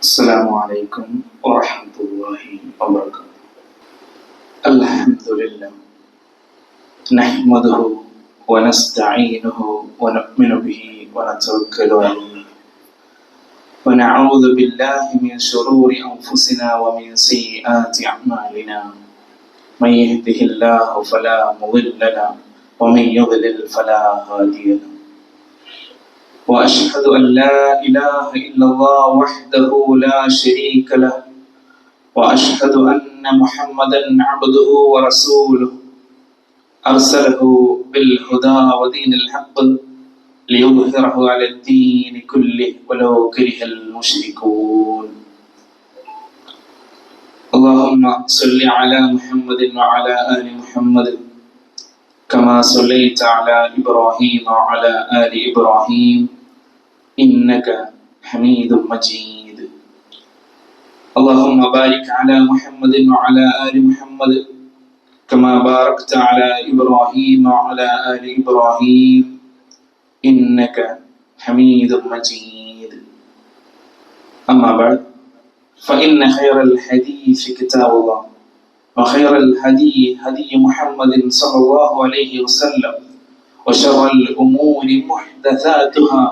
السلام عليكم ورحمة الله وبركاته. الحمد لله نحمده ونستعينه ونؤمن به ونتوكل عليه ونعوذ بالله من شرور أنفسنا ومن سيئات أعمالنا. من يهده الله فلا مضل له ومن يضلل فلا هادي له. وأشهد أن لا إله إلا الله وحده لا شريك له وأشهد أن محمدا عبده ورسوله أرسله بالهدى ودين الحق ليظهره على الدين كله ولو كره المشركون. اللهم صل على محمد وعلى آل محمد كما صليت على إبراهيم وعلى آل إبراهيم إنك حميد مجيد. اللهم بارك على محمد وعلى آل محمد كما باركت على إبراهيم وعلى آل إبراهيم إنك حميد مجيد. أما بعد فإن خير الحديث كتاب الله وخير الهدي هدي محمد صلى الله عليه وسلم وشر الأمور محدثاتها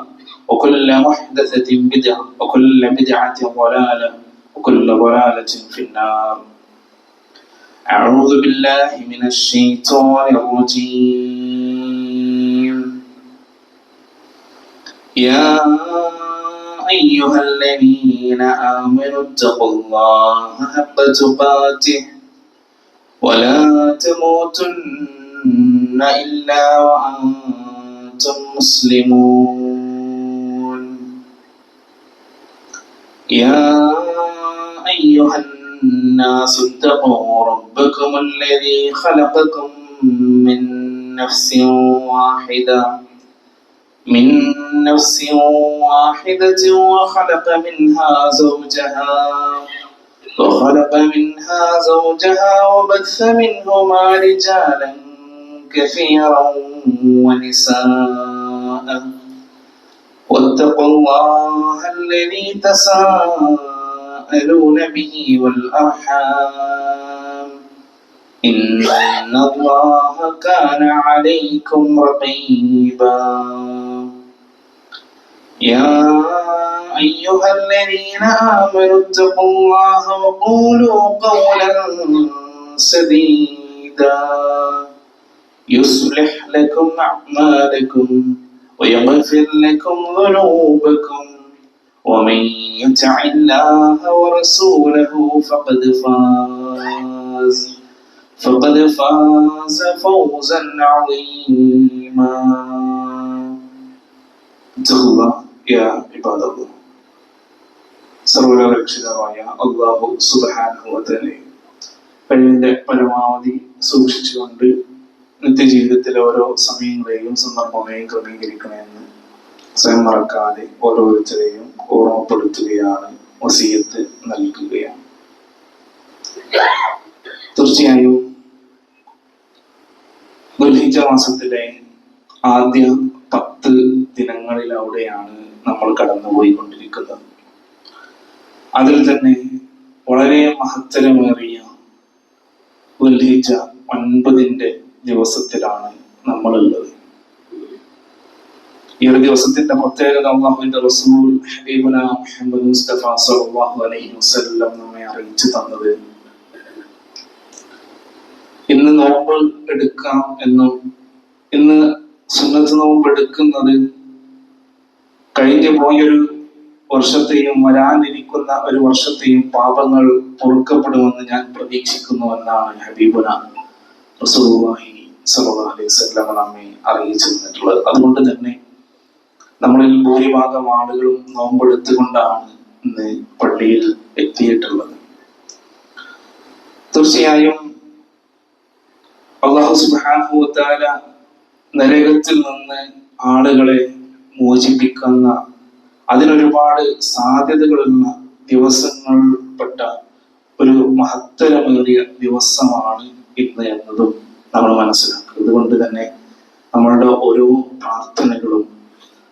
وكل محدثة بدعة وكل بدعة ضلالة وكل ضلالة في النار. أعوذ بالله من الشيطان الرجيم. يا أيها الذين آمنوا اتقوا الله حق تقاته ولا تموتن إلا وأنتم مسلمون. يا أيها الناس اتقوا ربكم الذي خلقكم من نفس واحدة وخلق منها زوجها وبث منهما رجالا كثيرا ونساء واتقوا الله الذي تساءلون به والأرحام إن الله كان عليكم رقيبا. يا أيها الذين آمنوا اتقوا الله وقولوا قولا سديدا يصلح لكم أعمالكم ويغفر لكم ذنوبكم ومن يطع الله ورسوله فقد فاز فوزا عظيما. اتقوا الله يا عباد الله. സർവ്വരക്ഷിതാവായ അല്ലാഹു സുബ്ഹാനഹു വ തആല കഴിവിന്റെ പരമാവധി സൂക്ഷിച്ചുകൊണ്ട് നിത്യജീവിതത്തിലെ ഓരോ സമയങ്ങളെയും സന്ദർഭങ്ങളെയും ക്രമീകരിക്കണമെന്ന് സ്വയം മറക്കാതെ ഓരോരുത്തരെയും ഓർമ്മപ്പെടുത്തുകയാണ്, വസിയത്ത് നൽകുകയാണ്. തീർച്ചയായും ദുൽഹിജ്ജ മാസത്തിലെ ആദ്യ 10 ദിനങ്ങളിലൂടെയാണ് നമ്മൾ കടന്നുപോയിക്കൊണ്ടിരിക്കുന്നത്. അതിൽ തന്നെ വളരെ മഹത്തരമേറിയ ദുൽഹിജ്ജ 9 ദിവസത്തിലാണ് നമ്മളുള്ളത്. ഈ ഒരു ദിവസത്തിന്റെ പ്രത്യേകത അല്ലാഹുവിന്റെ റസൂൽ ഹബീബുന മുഹമ്മദ് മുസ്തഫ സ്വല്ലല്ലാഹു അലൈഹി വസല്ലം നമ്മെ അറിയിച്ചു തന്നത്, ഇന്ന് നോമ്പ് എടുക്കാം എന്നും ഇന്ന് സുന്നത്ത് നോമ്പ് എടുക്കുന്നത് കഴിഞ്ഞു പോയൊരു വർഷത്തെയും വരാനിരിക്കുന്ന ഒരു വർഷത്തെയും പാപങ്ങൾ പൊറുക്കപ്പെടുമെന്ന് ഞാൻ പ്രതീക്ഷിക്കുന്നു എന്നാണ് ഹബീബുന റസൂലുള്ളാഹി സ്വല്ലല്ലാഹു അലൈഹി വസല്ലം നമ്മെ അറിയിച്ചു തന്നിട്ടുള്ളത്. അതുകൊണ്ട് തന്നെ നമ്മളിൽ ഭൂരിഭാഗം ആളുകളും നോമ്പെടുത്തുകൊണ്ടാണ് ഇന്ന് പള്ളിയിൽ എത്തിയിട്ടുള്ളത്. തീർച്ചയായും അല്ലാഹു സുബ്ഹാനഹു വ തആല നരകത്തിൽ നിന്ന് ആളുകളെ മോചിപ്പിക്കുന്ന, അതിനൊരുപാട് സാധ്യതകളുള്ള ദിവസങ്ങളിൽപ്പെട്ട ഒരു മഹത്തരമേറിയ ദിവസമാണ് ഇന്ന് എന്നതും നമ്മൾ മനസ്സിലാക്കുക. അതുകൊണ്ട് തന്നെ നമ്മളുടെ ഓരോ പ്രാർത്ഥനകളും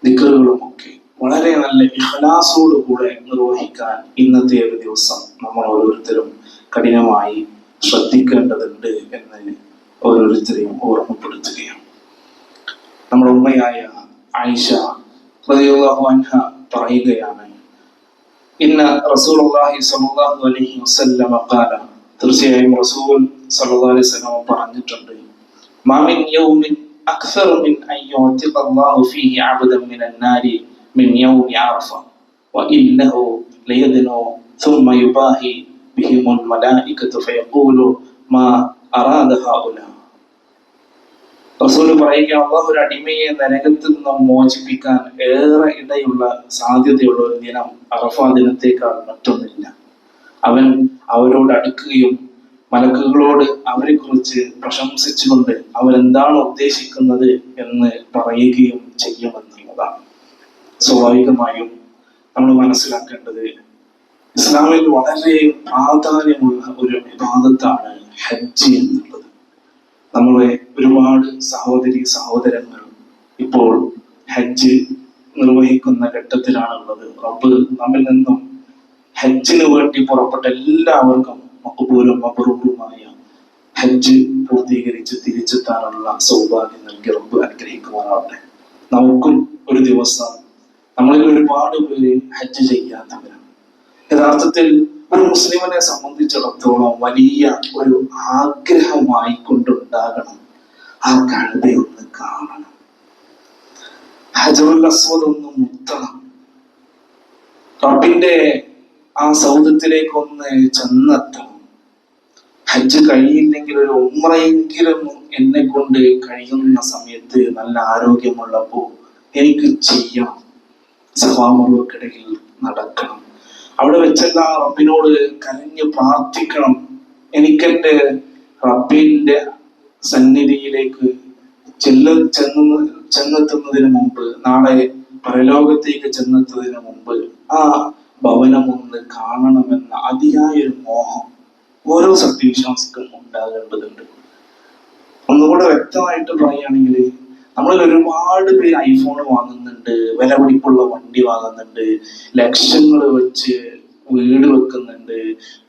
ദിക്റുകളും ഒക്കെ വളരെ നല്ല ഇഖ്ലാസോട് കൂടെ നിർവഹിക്കാൻ ഇന്നത്തെ ഒരു ദിവസം നമ്മൾ ഓരോരുത്തരും കഠിനമായി ശ്രദ്ധിക്കേണ്ടതുണ്ട് എന്ന് ഓരോരുത്തരെയും ഓർമ്മപ്പെടുത്തുകയാണ്. നമ്മുടെ ഉമ്മയായ ആയിഷ റളിയല്ലാഹു അൻഹ പറയുകയാണ്, ഇന്ന റസൂലുള്ളാഹി സ്വല്ലല്ലാഹു അലൈഹി വസല്ലം ഖാല, തീർച്ചയായും റസൂൽ സ്വല്ലല്ലാഹു അലൈഹി വസല്ലം പറഞ്ഞിട്ടുണ്ട്, മാ മിൻ യൗമിൻ അക്സറ മിൻ അൻ യുഅ്തിഖ അല്ലാഹു ഫീഹി അബ്ദൻ മിനൻ നാരി മിൻ യൗമി അറഫ വഇന്നഹു ലയദ്നു ثم يباهي بهم الملائكة فيقول ما أراد هؤلاء. റസൂൽ പറയുക, അല്ലാഹു ഒരു അടിമയെ നരകത്തിൽ നിന്നും മോചിപ്പിക്കാൻ ഏറെ ഇടയുള്ള സാധ്യതയുള്ള ഒരു ദിനം അറഫാ ദിനത്തേക്കാൾ മറ്റൊന്നില്ല. അവൻ അവരോട് അടുക്കുകയും മലക്കുകളോട് അവരെ കുറിച്ച് പ്രശംസിച്ചുകൊണ്ട് അവരെന്താണ് ഉദ്ദേശിക്കുന്നത് എന്ന് പറയുകയും ചെയ്യുമെന്നുള്ളതാണ്. സ്വാഭാവികമായും നമ്മൾ മനസ്സിലാക്കേണ്ടത്, ഇസ്ലാമിൽ വളരെ പ്രാധാന്യമുള്ള ഒരു ഇബാദത്താണ് ഹജ്ജ് എന്നുള്ളത്. നമ്മളെ ഒരുപാട് സഹോദരി സഹോദരങ്ങൾ ഇപ്പോൾ ഹജ്ജ് നിർവഹിക്കുന്ന ഘട്ടത്തിലാണുള്ളത്. റബ്ബ് നമ്മിൽ നിന്നും ഹജ്ജിന് വേണ്ടി പുറപ്പെട്ട എല്ലാവർക്കും മഖ്ബൂലും മബ്റൂറുമായ ഹജ്ജ് പൂർത്തീകരിച്ച് തിരിച്ചെത്താനുള്ള സൗഭാഗ്യം നൽകി റബ്ബ് അനുഗ്രഹിക്കുവാനാവട്ടെ. നമുക്കും ഒരു ദിവസം, നമ്മളിൽ ഒരുപാട് പേര് ഹജ്ജ് ചെയ്യാത്തവരാണ്. യഥാർത്ഥത്തിൽ ഒരു മുസ്ലിമിനെ സംബന്ധിച്ചിടത്തോളം വലിയ ഒരു ആഗ്രഹമായി കൊണ്ടുണ്ടാകണം, ആ കഅബയെ ഒന്ന് കാണണം, ഹജറുൽ അസ്വദ് ഒന്ന് മുത്തണം, റബ്ബിന്റെ ആ സൗദത്തിലേക്ക് ഒന്ന് ചെന്നെത്തണം. ഹജ്ജ് കഴിയില്ലെങ്കിൽ ഒരു ഉംറയെങ്കിലും എന്നെ കൊണ്ട് കഴിയുന്ന സമയത്ത് നല്ല ആരോഗ്യമുള്ളപ്പോ എനിക്ക് ചെയ്യണം. സഫാ മറുവക്കിടയിൽ നടക്കണം, അവിടെ വെച്ചെല്ലാം റബ്ബിനോട് കരഞ്ഞ് പ്രാർത്ഥിക്കണം. എനിക്കെന്റെ റബ്ബിന്റെ സന്നിധിയിലേക്ക് ചെന്നെത്തുന്നതിന് മുമ്പ്, നാളെ പരലോകത്തേക്ക് ചെന്നെത്തുന്നതിന് മുമ്പ് ആ ഭവനം ഒന്ന് കാണണമെന്ന അതിയായൊരു മോഹം ഓരോ സത്യവിശ്വാസിക്കും ഉണ്ടാകേണ്ടതുണ്ട്. ഒന്നുകൂടെ വ്യക്തമായിട്ട് പറയുകയാണെങ്കിൽ, നമ്മളിൽ ഒരുപാട് പേര് ഐഫോൺ വാങ്ങുന്നുണ്ട്, വില പിടിപ്പുള്ള വണ്ടി വാങ്ങുന്നുണ്ട്, ലക്ഷങ്ങൾ വെച്ച് വീട് വെക്കുന്നുണ്ട്,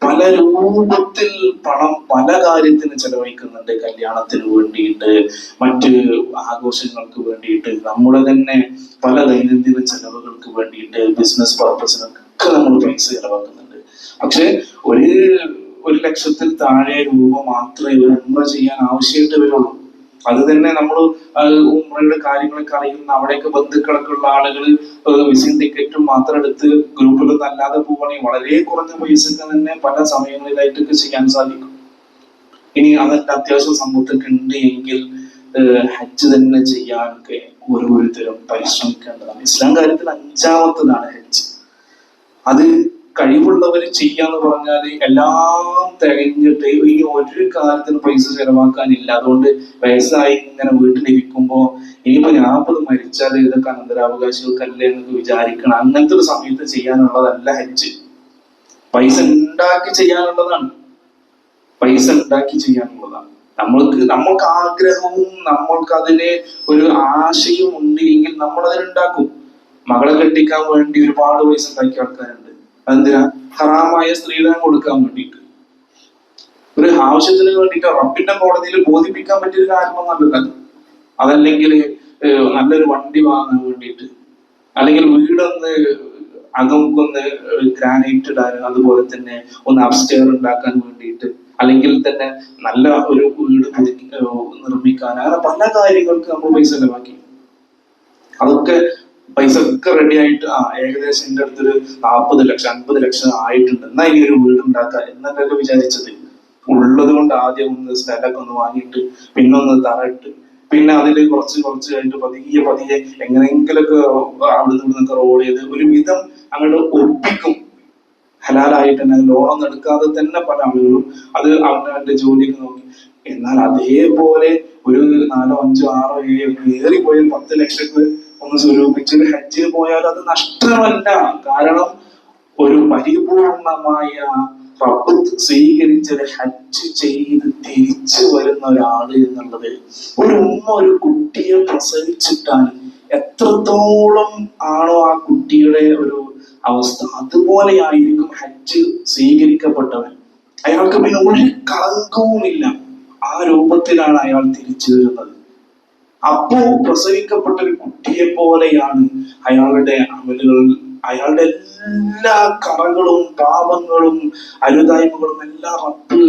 പല രൂപത്തിൽ പണം പല കാര്യത്തിന് ചെലവഴിക്കുന്നുണ്ട്, കല്യാണത്തിന് വേണ്ടിയിട്ട്, മറ്റ് ആഘോഷങ്ങൾക്ക് വേണ്ടിയിട്ട്, നമ്മുടെ തന്നെ പല ദൈനംദിന ചെലവുകൾക്ക് വേണ്ടിയിട്ട്, ബിസിനസ് പർപ്പസിനൊക്കെ നമ്മൾ പൈസ ചെലവാക്കുന്നുണ്ട്. പക്ഷെ ഒരു ലക്ഷത്തിൽ താഴെ രൂപ മാത്രമേ ഒരു ഉംറ ചെയ്യാൻ ആവശ്യമായിട്ട് വരുള്ളൂ. അത് തന്നെ നമ്മൾ ഉംറയുടെ കാര്യങ്ങളൊക്കെ അറിയുന്ന അവിടെയൊക്കെ ബന്ധുക്കളൊക്കെ ഉള്ള ആളുകൾ വിസിറ്റ് ടിക്കറ്റും മാത്രം എടുത്ത് ഗ്രൂപ്പിലൊന്നും അല്ലാതെ പോവുകയാണെങ്കിൽ വളരെ കുറഞ്ഞ പൈസക്ക് തന്നെ പല സമയങ്ങളിലായിട്ടൊക്കെ ചെയ്യാൻ സാധിക്കും. ഇനി അതല്ല, അത്യാവശ്യം സമ്പത്തൊക്കെ ഉണ്ട് എങ്കിൽ ഹജ്ജ് തന്നെ ചെയ്യാനൊക്കെ ഓരോരുത്തരും പരിശ്രമിക്കേണ്ടതാണ്. ഇസ്ലാം കാര്യത്തിൽ 5ാമത്തതാണ് ഹജ്ജ്. അത് കഴിവുള്ളവർ ചെയ്യാന്ന് പറഞ്ഞാൽ എല്ലാം തികഞ്ഞിട്ട് ഈ ഒരു കാര്യത്തിന് പൈസ ചെലവാക്കാനില്ല. അതുകൊണ്ട് വയസ്സായി ഇങ്ങനെ വീട്ടിലിരിക്കുമ്പോ ഇനിയിപ്പോ 40 മരിച്ചാൽ ഇതൊക്കെ അനന്തരാവകാശികൾക്കല്ലേ എന്നൊക്കെ വിചാരിക്കണം. അങ്ങനത്തെ ഒരു സമയത്ത് ചെയ്യാനുള്ളതല്ല ഹജ്ജ്. പൈസ ഉണ്ടാക്കി ചെയ്യാനുള്ളതാണ്. നമ്മൾക്ക് ആഗ്രഹവും നമ്മൾക്ക് അതിനെ ഒരു ആശയും ഉണ്ട് എങ്കിൽ നമ്മൾ അതിനുണ്ടാക്കും. മകളെ കെട്ടിക്കാൻ വേണ്ടി ഒരുപാട് പൈസ ഉണ്ടാക്കിയ ആൾക്കാരുണ്ട്. അതെന്തിനാ? ഹറാമായ സ്ത്രീധനം കൊടുക്കാൻ വേണ്ടിയിട്ട്, ഒരു ആവശ്യത്തിന് വേണ്ടിയിട്ട്, റബ്ബിന്റെ കോടതിയിൽ ബോധിപ്പിക്കാൻ പറ്റിയൊരു കാര്യമൊന്നുമല്ല. അതല്ലെങ്കിൽ നല്ലൊരു വണ്ടി വാങ്ങാൻ വേണ്ടിയിട്ട്, അല്ലെങ്കിൽ വീടൊന്ന് അകമൊന്ന് ഗ്രാനൈറ്റ് ഇടാൻ, അതുപോലെ തന്നെ ഒന്ന് അപ്സ്റ്റെയർ ഉണ്ടാക്കാൻ വേണ്ടിയിട്ട്, അല്ലെങ്കിൽ തന്നെ നല്ല ഒരു വീട് നിർമ്മിക്കാൻ, അങ്ങനെ പല കാര്യങ്ങൾക്ക് നമ്മൾ പൈസ ചെലവാക്കി. അതൊക്കെ പൈസ ഒക്കെ റെഡി ആയിട്ട് ഏകദേശം എന്റെ അടുത്തൊരു 40 ലക്ഷം 50 ലക്ഷം ആയിട്ടുണ്ട്, എന്നാ ഇനി ഒരു വീട് ഉണ്ടാക്കാം എന്നൊക്കെ വിചാരിച്ചത്. ഉള്ളത് കൊണ്ട് ആദ്യം ഒന്ന് സ്ഥലമൊക്കെ ഒന്ന് വാങ്ങിയിട്ട്, പിന്നെ ഒന്ന് തറയിട്ട്, പിന്നെ അതില് കുറച്ചായിട്ട് പതിയെ എങ്ങനെയെങ്കിലൊക്കെ അവിടെ നിന്നൊക്കെ റോൾ ചെയ്ത് ഒരു വിധം അങ്ങോട്ട് ഒപ്പിക്കും. ഹലാലായിട്ട് തന്നെ, ലോണൊന്നും എടുക്കാതെ തന്നെ പല ആളുകളും അത് അവന്റെ ജോലിക്ക് നോക്കി. എന്നാൽ അതേപോലെ ഒരു 4, 5, 6, 7 ഏറിപ്പോയ 10 ലക്ഷക്ക് ഒന്ന് സ്വരൂപിച്ച് ഹജ്ജിന് പോയാൽ അത് നഷ്ടമല്ല. കാരണം ഒരു പരിപൂർണമായ റബ്ബ് സ്വീകരിച്ചത് ഹജ്ജ് ചെയ്ത് തിരിച്ചു വരുന്ന ഒരാള് എന്നുള്ളത്, ഒരു ഉമ്മ ഒരു കുട്ടിയെ പ്രസവിച്ചിട്ടാൽ എത്രത്തോളം ആണോ ആ കുട്ടിയുടെ ഒരു അവസ്ഥ, അതുപോലെയായിരിക്കും ഹജ്ജ് സ്വീകരിക്കപ്പെട്ടവൻ. അയാൾക്ക് പിന്നെ ഒരു കളങ്കവുമില്ല. ആ രൂപത്തിലാണ് അയാൾ തിരിച്ചു വരുന്നത്. അപ്പോ പ്രസവിക്കപ്പെട്ട ഒരു കുട്ടിയെ പോലെയാണ് അയാളുടെ അമലുകൾ. അയാളുടെ എല്ലാ കറകളും പാപങ്ങളും അരുതായ്മകളും എല്ലാം റബ്ബ്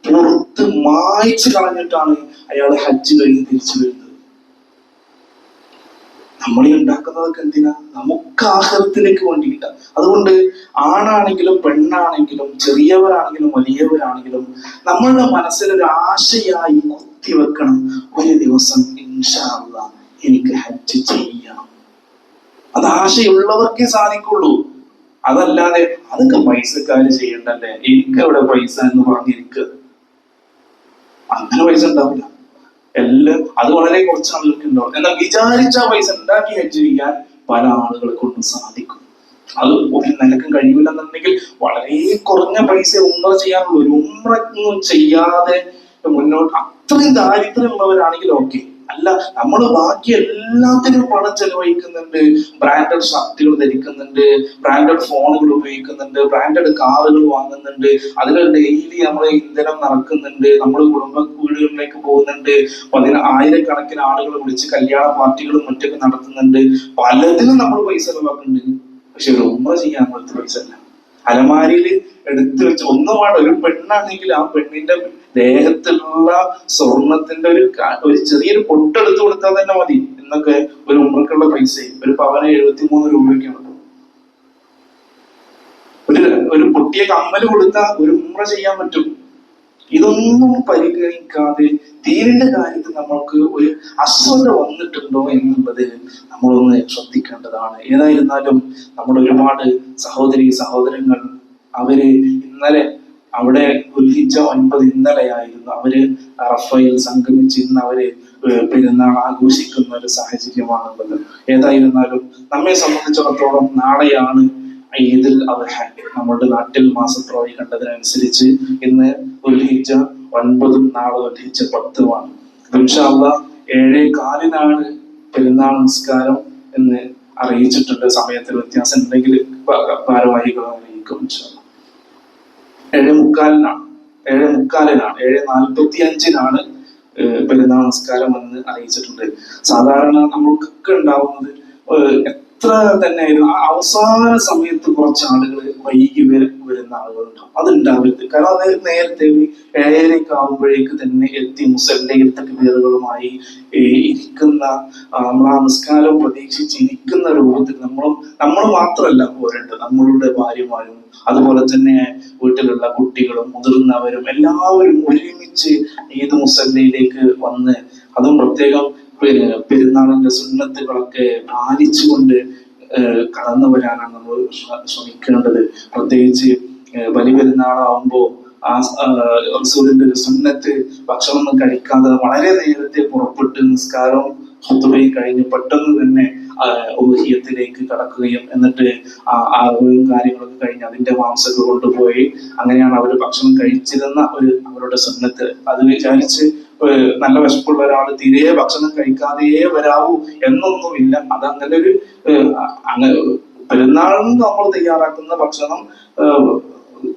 പുറത്ത് മായ്ച്ചു കളഞ്ഞിട്ടാണ് അയാൾ ഹജ്ജ് കഴിഞ്ഞ് തിരിച്ചു വരുന്നത്. നമ്മളീ ഉണ്ടാക്കുന്നതൊക്കെ എന്തിനാ? നമുക്ക് ആഖിറത്തിലേക്ക് വേണ്ടിയിട്ടാ. അതുകൊണ്ട് ആണാണെങ്കിലും പെണ്ണാണെങ്കിലും ചെറിയവരാണെങ്കിലും വലിയവരാണെങ്കിലും നമ്മളുടെ മനസ്സിലൊരു ആശയായി കുത്തിവെക്കണം, ഒരു ദിവസം ഇൻഷാ അല്ലാഹ് എനിക്ക് ഹജ്ജ് ചെയ്യണം. അത് ആശയുള്ളവർക്കേ സാധിക്കുള്ളൂ. അതല്ലാതെ അതൊക്കെ പൈസക്കാര് ചെയ്യണ്ടല്ലേ, എനിക്ക് അവിടെ പൈസ എന്ന് പറഞ്ഞിരിക്കുക, അങ്ങനെ പൈസ ഉണ്ടാവില്ല. എല്ലാം അത് വളരെ കുറച്ച് ആളുകൾക്ക് ഉണ്ടാവും. എന്നാൽ വിചാരിച്ച പൈസ ഉണ്ടാക്കി ഹജ്ജ് ചെയ്യാൻ പല ആളുകളെ കൊണ്ടും സാധിക്കും. അത് ഒരു നിലക്കും കഴിയില്ലെന്നുണ്ടെങ്കിൽ വളരെ കുറഞ്ഞ പൈസ ഉംറ ചെയ്യാനുള്ളൂ. ഒരു ഉംറയൊന്നും ചെയ്യാതെ മുന്നോട്ട് അത്രയും ദാരിദ്ര്യമുള്ളവരാണെങ്കിൽ ഓക്കെ. അല്ല, നമ്മൾ ബാക്കി എല്ലാത്തിനും പണം ചെലവഴിക്കുന്നുണ്ട്, ബ്രാൻഡഡ് ഷർട്ടുകൾ ധരിക്കുന്നുണ്ട്, ബ്രാൻഡഡ് ഫോണുകൾ ഉപയോഗിക്കുന്നുണ്ട്, ബ്രാൻഡഡ് കാറുകൾ വാങ്ങുന്നുണ്ട്, അതിൽ ഡെയിലി നമ്മൾ ഇന്ധനം നിറക്കുന്നുണ്ട്, നമ്മൾ കുടുംബ വീടുകളിലേക്ക് പോകുന്നുണ്ട്, ആയിരക്കണക്കിന് ആളുകൾ വിളിച്ച് കല്യാണ പാർട്ടികളും മറ്റൊക്കെ നടത്തുന്നുണ്ട്, പലതിനും നമ്മൾ പൈസ ചെലവാക്കുന്നുണ്ട്. പക്ഷെ ഒരു ഉംറ ചെയ്യാൻ പോലത്തെ പൈസ അല്ല. അലമാരിയിൽ എടുത്തു വെച്ച് ഒന്നും വേണ്ട. ഒരു പെണ്ണാണെങ്കിൽ ആ പെണ്ണിന്റെ ദേഹത്തിലുള്ള സ്വർണത്തിന്റെ ഒരു ചെറിയൊരു പൊട്ടെടുത്ത് കൊടുത്താൽ തന്നെ മതി. എന്നൊക്കെ ഒരു ഉംറക്കുള്ള പൈസ ഒരു പവന് 73 രൂപയ്ക്കാണ്. ഒരു പൊട്ടിയ കമ്മല് കൊടുത്താൽ ഒരു ഉംറ ചെയ്യാൻ പറ്റും. ഇതൊന്നും പരിഗണിക്കാതെ ദീനിന്റെ കാര്യത്തിൽ നമ്മൾക്ക് ഒരു അശ്രദ്ധ വന്നിട്ടുണ്ടോ എന്നുള്ളത് നമ്മളൊന്ന് ശ്രദ്ധിക്കേണ്ടതാണ്. ഏതായിരുന്നാലും നമ്മുടെ ഒരുപാട് സഹോദരി സഹോദരങ്ങൾ അവര് ഇന്നലെ അവിടെ ദുൽഹിജ്ജ 9 ഇന്നലെയായിരുന്നു. അവര് അറഫയിൽ സംഗമിച്ച് ഇന്ന് അവര് പെരുന്നാൾ ആഘോഷിക്കുന്ന ഒരു സാഹചര്യമാണുള്ളത്. ഏതായിരുന്നാലും നമ്മെ സംബന്ധിച്ചിടത്തോളം നാളെയാണ് ഈദുൽ അദ്ഹ. നമ്മുടെ നാട്ടിൽ മാസപ്രവഴി കണ്ടതിനനുസരിച്ച് ഇന്ന് ദുൽഹിജ്ജ 9, നാളെ ദുൽഹിജ്ജ 10 ഇൻഷാ അല്ലാഹ് 7:15 പെരുന്നാൾ നിസ്കാരം എന്ന് അറിയിച്ചിട്ടുണ്ട്. സമയത്തിൽ വ്യത്യാസം ഉണ്ടെങ്കിൽ ഭാരവാഹികൾ അറിയിക്കും. 7:45 7:45 പെരുന്നാൾ നമസ്കാരം എന്ന് അറിയിച്ചിട്ടുണ്ട്. സാധാരണ നമ്മൾക്കൊക്കെ ഉണ്ടാവുന്നത് എത്ര തന്നെ അവസാന സമയത്ത് കുറച്ച് ആളുകൾ വൈകി വരുന്ന ആളുകളുണ്ടാവും. അതുണ്ടാവരുത്. കാരണം അത് നേരത്തെ 7:30 ആകുമ്പോഴേക്ക് തന്നെ എത്തി മുസല്ലയിൽ തക്ബീറുകളുമായി ഇരിക്കുന്ന, നമ്മൾ ആ നിസ്കാരം പ്രതീക്ഷിച്ചിരിക്കുന്ന രൂപത്തിൽ നമ്മൾ മാത്രമല്ല പോരേണ്ടത്, നമ്മളുടെ ഭാര്യമാരും അതുപോലെ തന്നെ വീട്ടിലുള്ള കുട്ടികളും മുതിർന്നവരും എല്ലാവരും ഒരുമിച്ച് ഈദ് മുസല്ലയിലേക്ക് വന്ന്, അതും പ്രത്യേകം പെരുന്നാളിന്റെ സുന്നത്തുകളൊക്കെ പാലിച്ചുകൊണ്ട് കടന്നു വരാനാണ് നമ്മൾ ശ്രമിക്കേണ്ടത്. പ്രത്യേകിച്ച് ബലിപെരുന്നാളാവുമ്പോ ആ റസൂലിന്റെ ഒരു സുന്നത്ത് ഭക്ഷണമൊന്നും കഴിക്കാതെ വളരെ നേരത്തെ പുറപ്പെട്ട് നിസ്കാരവും ഖുതുബയും കഴിഞ്ഞ് പെട്ടെന്ന് തന്നെ ഉദ്ഹിയ്യത്തിലേക്ക് കടക്കുകയും എന്നിട്ട് അറിവും കാര്യങ്ങളൊക്കെ കഴിഞ്ഞ് അതിന്റെ മാംസമൊക്കെ കൊണ്ടുപോയി അങ്ങനെയാണ് അവർ ഭക്ഷണം കഴിച്ചിരുന്ന അവരുടെ സുന്നത്ത്. അത് വിചാരിച്ച് നല്ല വിശപ്പുള്ള ഒരാൾ തീരെ ഭക്ഷണം കഴിക്കാതെയേ വരാവൂ എന്നൊന്നുമില്ല. അത് അങ്ങനെ ഒരു പെരുന്നാളിന് നമ്മൾ തയ്യാറാക്കുന്ന ഭക്ഷണം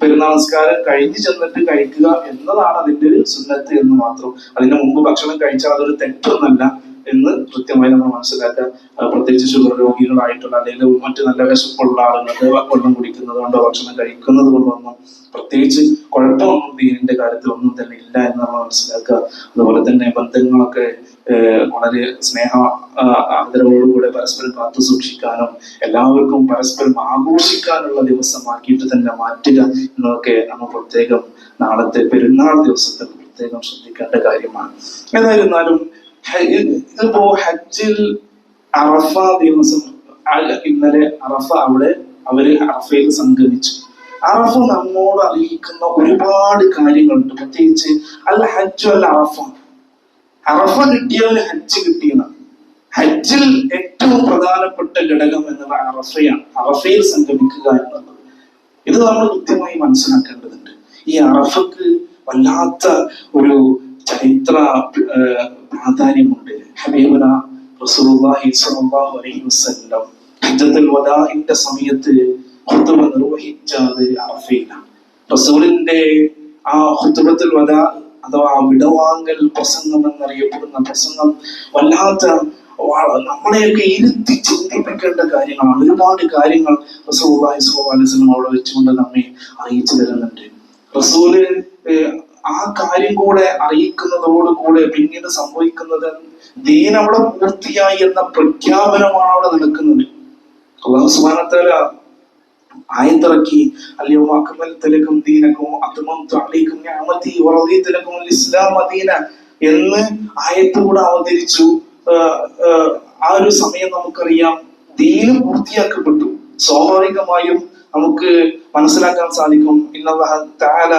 പെരുന്നാൾ നമസ്കാരം കഴിഞ്ഞ് ചെന്നിട്ട് കഴിക്കുക എന്നതാണ് അതിന്റെ ഒരു സുന്നത്ത് എന്ന് മാത്രം. അതിന് മുമ്പ് ഭക്ഷണം കഴിച്ചാൽ അതൊരു തെറ്റൊന്നല്ല എന്ന് കൃത്യമായി നമ്മൾ മനസ്സിലാക്കുക. പ്രത്യേകിച്ച് ഷുഗർ രോഗികളായിട്ടുള്ള അല്ലെങ്കിൽ മറ്റു നല്ല വിശപ്പുള്ള ആളുകൾക്ക് വെള്ളം കുടിക്കുന്നത് കൊണ്ടോ ഭക്ഷണം കഴിക്കുന്നത് കൊണ്ടൊന്നും പ്രത്യേകിച്ച് കുഴപ്പമൊന്നും ദീനിന്റെ കാര്യത്തിൽ ഒന്നും തന്നെ ഇല്ല എന്ന് നമ്മൾ മനസ്സിലാക്കുക. അതുപോലെ തന്നെ ബന്ധങ്ങളൊക്കെ വളരെ സ്നേഹ ആദരവോടുകൂടെ പരസ്പരം കാത്തു സൂക്ഷിക്കാനും എല്ലാവർക്കും പരസ്പരം ആഘോഷിക്കാനുള്ള ദിവസമാക്കിയിട്ട് തന്നെ മാറ്റുക എന്നൊക്കെ നമ്മൾ പ്രത്യേകം നാളത്തെ പെരുന്നാൾ ദിവസത്തിൽ പ്രത്യേകം ശ്രദ്ധിക്കേണ്ട കാര്യമാണ്. ഏതായിരുന്നാലും ഇതിപ്പോ ഹജ്ജിൽ അറഫ ദിവസം ഇന്നലെ അവര് അറഫയിൽ സംഗമിച്ചു. അറഫ നമ്മോട് അറിയിക്കുന്ന ഒരുപാട് കാര്യങ്ങളുണ്ട്. പ്രത്യേകിച്ച് അൽ ഹജ്ജു അൽ അറഫ, അറഫ കിട്ടിയാൽ ഹജ്ജ് കിട്ടിയതാണ്. ഹജ്ജിൽ ഏറ്റവും പ്രധാനപ്പെട്ട ഘടകം എന്നത് അറഫയാണ്, അറഫയിൽ സംഗമിക്കുക എന്നുള്ളത്. ഇത് നമ്മൾ കൃത്യമായി മനസ്സിലാക്കേണ്ടതുണ്ട്. ഈ അറഫക്ക് വല്ലാത്ത ഒരു ചരിത്ര പ്രാധാന്യമുണ്ട്. ഹബീബുന റസൂലുള്ളാഹി സ്വല്ലല്ലാഹു അലൈഹി വസല്ലം ഹജ്ജത്തുൽ വദാഇന്റെ സമയത്ത് ഖുതുബ നിർവഹിച്ചത് അറഫയിലാണ്. റസൂലിന്റെ ആ ഖുതുബത്തുൽ വദാ അഥവാ വിടവാങ്ങൽ പ്രസംഗം എന്നറിയപ്പെടുന്ന പ്രസംഗം വല്ലാത്ത നമ്മളെയൊക്കെ ഇരുത്തി ചിന്തിപ്പിക്കേണ്ട കാര്യങ്ങളാണ്. ഒരുപാട് കാര്യങ്ങൾ റസൂലുള്ളാഹി സ്വല്ലല്ലാഹു അലൈഹി വസല്ലം അവിടെ വെച്ചുകൊണ്ട് നമ്മെ അറിയിച്ചു തരുന്നുണ്ട്. റസൂല് ആ കാര്യം കൂടെ അറിയിക്കുന്നതോടുകൂടെ പിന്നീട് സംഭവിക്കുന്നത് ദീൻ അവിടെ പൂർത്തിയായി എന്ന പ്രഖ്യാപനമാണ് അവിടെ നടക്കുന്നത്. അല്ലാഹു സുബ്ഹാനഹു വ തആല ആയത്തിറക്കി, അൽയൗമ അക്മൽതു ലക്കും ദീനക്കും വഅത്മംതു അലൈക്കും നിഅമതി വറദീതു ലക്കുമുൽ ഇസ്ലാമ ദീന എന്ന് ആയത്തുകൂടെ അവതരിച്ചു. ആ ഒരു സമയം നമുക്കറിയാം ദീന് പൂർത്തിയാക്കപ്പെട്ടു. സ്വാഭാവികമായും നമുക്ക് മനസ്സിലാക്കാൻ സാധിക്കും, ഇന്നല്ലാഹ തആല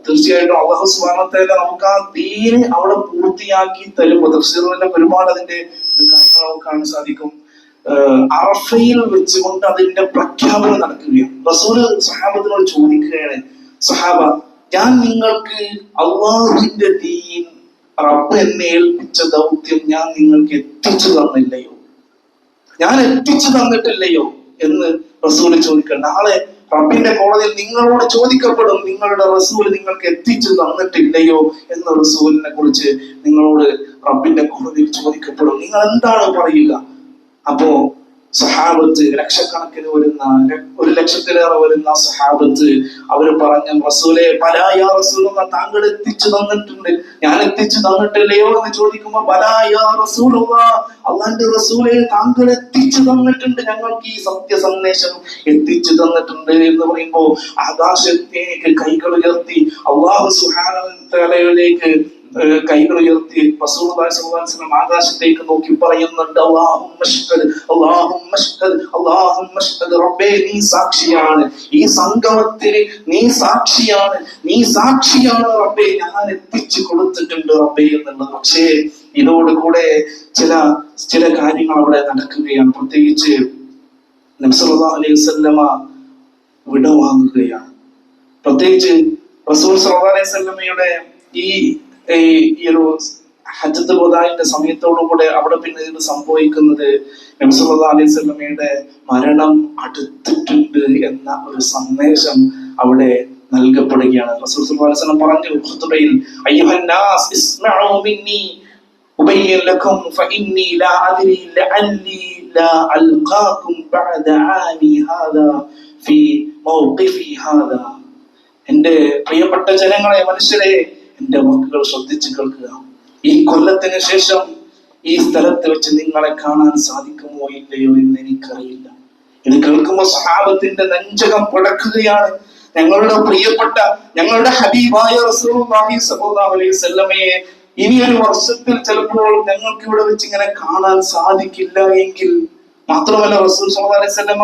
തീർച്ചയായിട്ടും അല്ലാഹു സുബ്ഹാനഹു വ തആല നമുക്ക് ആ ദീന് അവിടെ പൂർത്തിയാക്കി തരുമ്പോൾ തഫ്സീറിലെ ഒരുപാട് അതിന്റെ കാര്യങ്ങൾ നമുക്ക് കാണാൻ സാധിക്കും. അറഫയിൽ വെച്ചുകൊണ്ട് അതിന്റെ പ്രഖ്യാപനം നടക്കുകയാണ്. റസൂല് സഹാബത്തിനോട് ചോദിക്കുകയാണ്, സഹാബ, ഞാൻ നിങ്ങൾക്ക് അള്ളാഹുവിന്റെ ദീൻ റബ്ബ് എന്നെ ഏൽപ്പിച്ച ദൗത്യം ഞാൻ നിങ്ങൾക്ക് എത്തിച്ചു തന്നില്ലയോ, ഞാൻ എത്തിച്ചു തന്നിട്ടില്ലയോ എന്ന് റസൂല് ചോദിക്കണം. നാളെ റബ്ബിന്റെ കോടതിയിൽ നിങ്ങളോട് ചോദിക്കപ്പെടും, നിങ്ങളുടെ റസൂൽ നിങ്ങൾക്ക് എത്തിച്ചു തന്നിട്ടില്ലയോ എന്ന് റസൂലിനെ കുറിച്ച് നിങ്ങളോട് റബ്ബിന്റെ കോടതിയിൽ ചോദിക്കപ്പെടും. നിങ്ങൾ എന്താണ് പറയുക? അപ്പോ സഹാബത്ത് ലക്ഷക്കണക്കിന് വരുന്ന 1,00,000-ലേറെ വരുന്ന സഹാബത്ത് അവര് പറഞ്ഞ, റസൂലേ ബലാ യാ റസൂലുള്ളാഹ്, താങ്കൾ എത്തിച്ചു തന്നിട്ടുണ്ട്, ഞാൻ എത്തിച്ചു തന്നിട്ടില്ലയോ എന്ന് ചോദിക്കുമ്പോ ബലാ യാ റസൂലുള്ളാഹ്, അല്ലാഹുവിന്റെ റസൂലേ താങ്കൾ എത്തിച്ചു തന്നിട്ടുണ്ട്, ഞങ്ങൾക്ക് ഈ സത്യ സന്ദേശം എത്തിച്ചു തന്നിട്ടുണ്ട് എന്ന് പറയുമ്പോ ആകാശത്തേക്ക് കൈകൾ ഉയർത്തി അല്ലാഹു സുബ്ഹാനഹു വ തആലയിലേക്ക് കൈകൾ ഉയർത്തി റസൂലുള്ളാഹി സ്വല്ലല്ലാഹു അലൈഹി വസല്ലം ആകാശത്തേക്ക് നോക്കി പറയുന്നുണ്ട്, റബ്ബേ നീ സാക്ഷിയാണ്, ഈ സംഗമത്തിന് നീ സാക്ഷിയാണ്, നീ സാക്ഷിയാണ് റബ്ബേ, ഞാൻ എത്തിച്ചു കൊടുത്തിട്ടുണ്ട് റബ്ബേ എന്നുള്ളത്. പക്ഷേ ഇതോടുകൂടെ ചില കാര്യങ്ങൾ അവിടെ നടക്കുകയാണ്. പ്രത്യേകിച്ച് നബി സല്ലല്ലാഹു അലൈഹി വസല്ലമ വിടവാങ്ങുകയാണ്. പ്രത്യേകിച്ച് റസൂൽ സല്ലല്ലാഹു അലൈഹി വസല്ലമയുടെ ഈ ഒരു ഹജ്ജത്തുൽ വദാഇന്റെ സമയത്തോടുകൂടെ അവിടെ പിന്നീട് സംഭവിക്കുന്നത് നബി സല്ലല്ലാഹു അലൈഹി വസല്ലമയുടെ മരണം അടുത്തിട്ടുണ്ട് എന്ന ഒരു സന്ദേശം അവിടെ നൽകപ്പെടുകയാണ്. റസൂൽ സല്ലല്ലാഹു അലൈഹി വസല്ലം പറഞ്ഞു ഖുതുബയിൽ, അയ്യുഹൻ നാസ് ഇസ്മഉ മിന്നി ഉബയ്യിൻ ലക്കും ഫഇന്നി ലാ അദ്രി ലഅല്ലി ലാ അൽഖാകും ബഅദ ആമി ഹാദാ ഫീ മൗഖിഫി ഹാദാ. എൻ്റെ പ്രിയപ്പെട്ട ജനങ്ങളെ, മനുഷ്യരെ, എന്റെ വാക്കുകൾ ശ്രദ്ധിച്ചു കേൾക്കുക. ഈ കൊല്ലത്തിന് ശേഷം ഈ സ്ഥലത്ത് വെച്ച് നിങ്ങളെ കാണാൻ സാധിക്കുമോ ഇല്ലയോ എന്ന് എനിക്കറിയില്ല. ഇത് കേൾക്കുമ്പോൾ സഹാബത്തിന്റെ നെഞ്ചകം പിടക്കുകയാണ്. ഞങ്ങളുടെ പ്രിയപ്പെട്ട, ഞങ്ങളുടെ ഹബീബായ റസൂലുള്ളാഹി സ്വല്ലല്ലാഹു അലൈഹി വസല്ലമയെ ഇനി ഒരു വർഷത്തിൽ ചിലപ്പോൾ ഞങ്ങൾക്ക് ഇവിടെ വെച്ച് ഇങ്ങനെ കാണാൻ സാധിക്കില്ല എങ്കിൽ, മാത്രമല്ല റസൂൽ സ്വല്ലല്ലാഹു അലൈഹി വസല്ലമ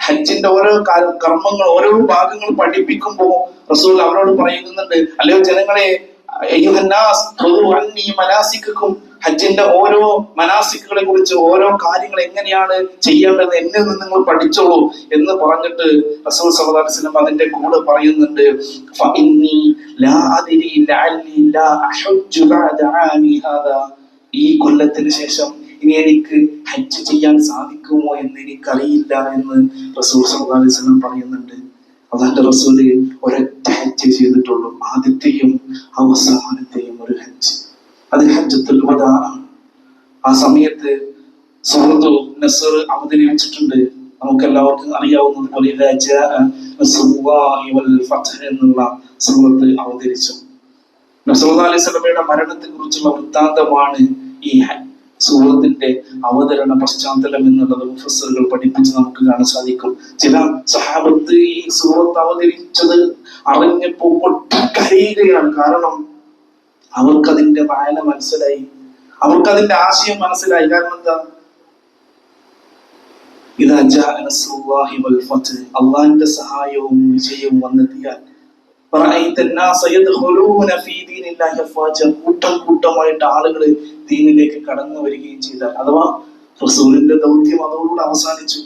ഹജ്ജിന്റെ ഓരോ കർമ്മങ്ങൾ, ഓരോ ഭാഗങ്ങൾ പഠിപ്പിക്കുമ്പോൾ റസൂൽ അവരോട് പറയുന്നുണ്ട്, അല്ലയോ ജനങ്ങളെ, ഹജ്ജിന്റെ ഓരോ മനാസിക്കുകളെ കുറിച്ച്, ഓരോ കാര്യങ്ങൾ എങ്ങനെയാണ് ചെയ്യേണ്ടത് എന്നിൽ നിന്ന് നിങ്ങൾ പഠിച്ചോളൂ എന്ന് പറഞ്ഞിട്ട് റസൂൽ സല്ലല്ലാഹു അലൈഹി വസല്ലം അതിന്റെ കൂടെ പറയുന്നുണ്ട്, ഈ കൊല്ലത്തിന് ശേഷം ഇനി എനിക്ക് ഹജ്ജ് ചെയ്യാൻ സാധിക്കുമോ എന്ന് എനിക്കറിയില്ല എന്ന് റസൂൽ സല്ലല്ലാഹു അലൈഹി വസല്ലം പറയുന്നുണ്ട്. അല്ലാഹുവിന്റെ റസൂല് ഒരൊറ്റ ഹജ്ജ് ചെയ്തിട്ടുള്ളൂ, ആദ്യത്തെയും അവസാനത്തെയും ഒരു ഹജ്ജ്. അത് ഹജ്ജത്തുൽ വദാ ആണ്. ആ സമയത്ത് സൂറത്തു നസ്ർ അവതരിപ്പിച്ചിട്ടുണ്ട്. നമുക്ക് എല്ലാവർക്കും അറിയാവുന്നത് പോലെ എന്നുള്ള സൂറത്ത് അവതരിച്ചു. നബി സല്ലല്ലാഹു അലൈഹി വസല്ലമയുടെ മരണത്തെ കുറിച്ചുള്ള വൃത്താന്തമാണ് ഈ സൂറത്തിന്റെ അവതരണ പശ്ചാത്തലം എന്നുള്ളത് മുഫസ്സിറുകൾ പഠിപ്പിച്ച് നമുക്ക് കാണാൻ സാധിക്കും. ചില സഹാബത്ത് ഈ സൂറത്ത് അവതരിച്ചത് അറിഞ്ഞപ്പോ പൊട്ടിക്കരയുകയാണ്. കാരണം അവർക്കതിന്റെ വായന മനസ്സിലായി, അവർക്കതിന്റെ ആശയം മനസ്സിലായി. കാരണം എന്താ? അള്ളാഹിന്റെ സഹായവും വിജയവും വന്നെത്തിയാൽ കൂട്ടം കൂട്ടമായിട്ട് ആളുകൾ ദീനിലേക്ക് കടന്നു വരികയും ചെയ്താൽ, അഥവാ റസൂലിന്റെ ദൗത്യം അതോടുകൂടെ അവസാനിച്ചു.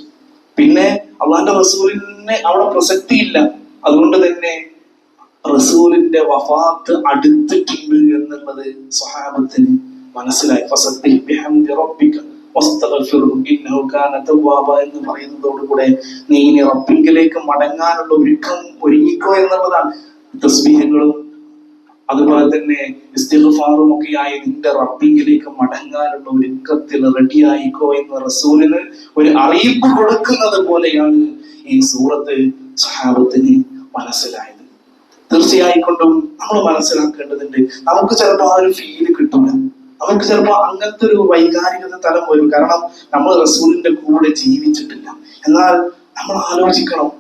പിന്നെ അള്ളാന്റെ റസൂലിന് അവിടെ പ്രസക്തിയില്ല. അതുകൊണ്ട് തന്നെ റസൂലിന്റെ വഫാത്ത് അടുത്തിട്ടുണ്ട് എന്നുള്ളത് സ്വഹാബത്തിന് മനസ്സിലായി. ഫസബ്ബിഹ് ബിഹംദി റബ്ബിക വസ്തഗ്ഫിർഹു ഇന്നഹു കാന തവ്വാബ എന്ന് പറയുന്നതോടുകൂടെ നീ ഇനി റബ്ബിങ്കിലേക്ക് മടങ്ങാനുള്ള ഒരുക്കം ഒരുങ്ങിക്കോ എന്നുള്ളതാണ്. തസ്ബീഹുകളും അതുപോലെ തന്നെ ഇസ്തിഗ്ഫാറും ഒക്കെയായി നിന്റെ റബ്ബിങ്കിലേക്ക് മടങ്ങാനുള്ള ഒരുക്കത്തിൽ റെഡിയായിക്കോ എന്ന് റസൂലിന് ഒരു അറിയിപ്പ് കൊടുക്കുന്നത് പോലെയാണ് ഈ സൂറത്ത് സഹാബത്തിന് മനസ്സിലായത്. തീർച്ചയായിക്കൊണ്ടും നമ്മൾ മനസ്സിലാക്കേണ്ടതുണ്ട്, നമുക്ക് ചിലപ്പോൾ ആ ഒരു ഫീല് കിട്ടില്ല, നമുക്ക് ചിലപ്പോൾ അങ്ങനത്തെ ഒരു വൈകാരികത തലം വരും. കാരണം നമ്മൾ റസൂലിന്റെ കൂടെ ജീവിച്ചിട്ടില്ല. എന്നാൽ നമ്മൾ ആലോചിക്കണം,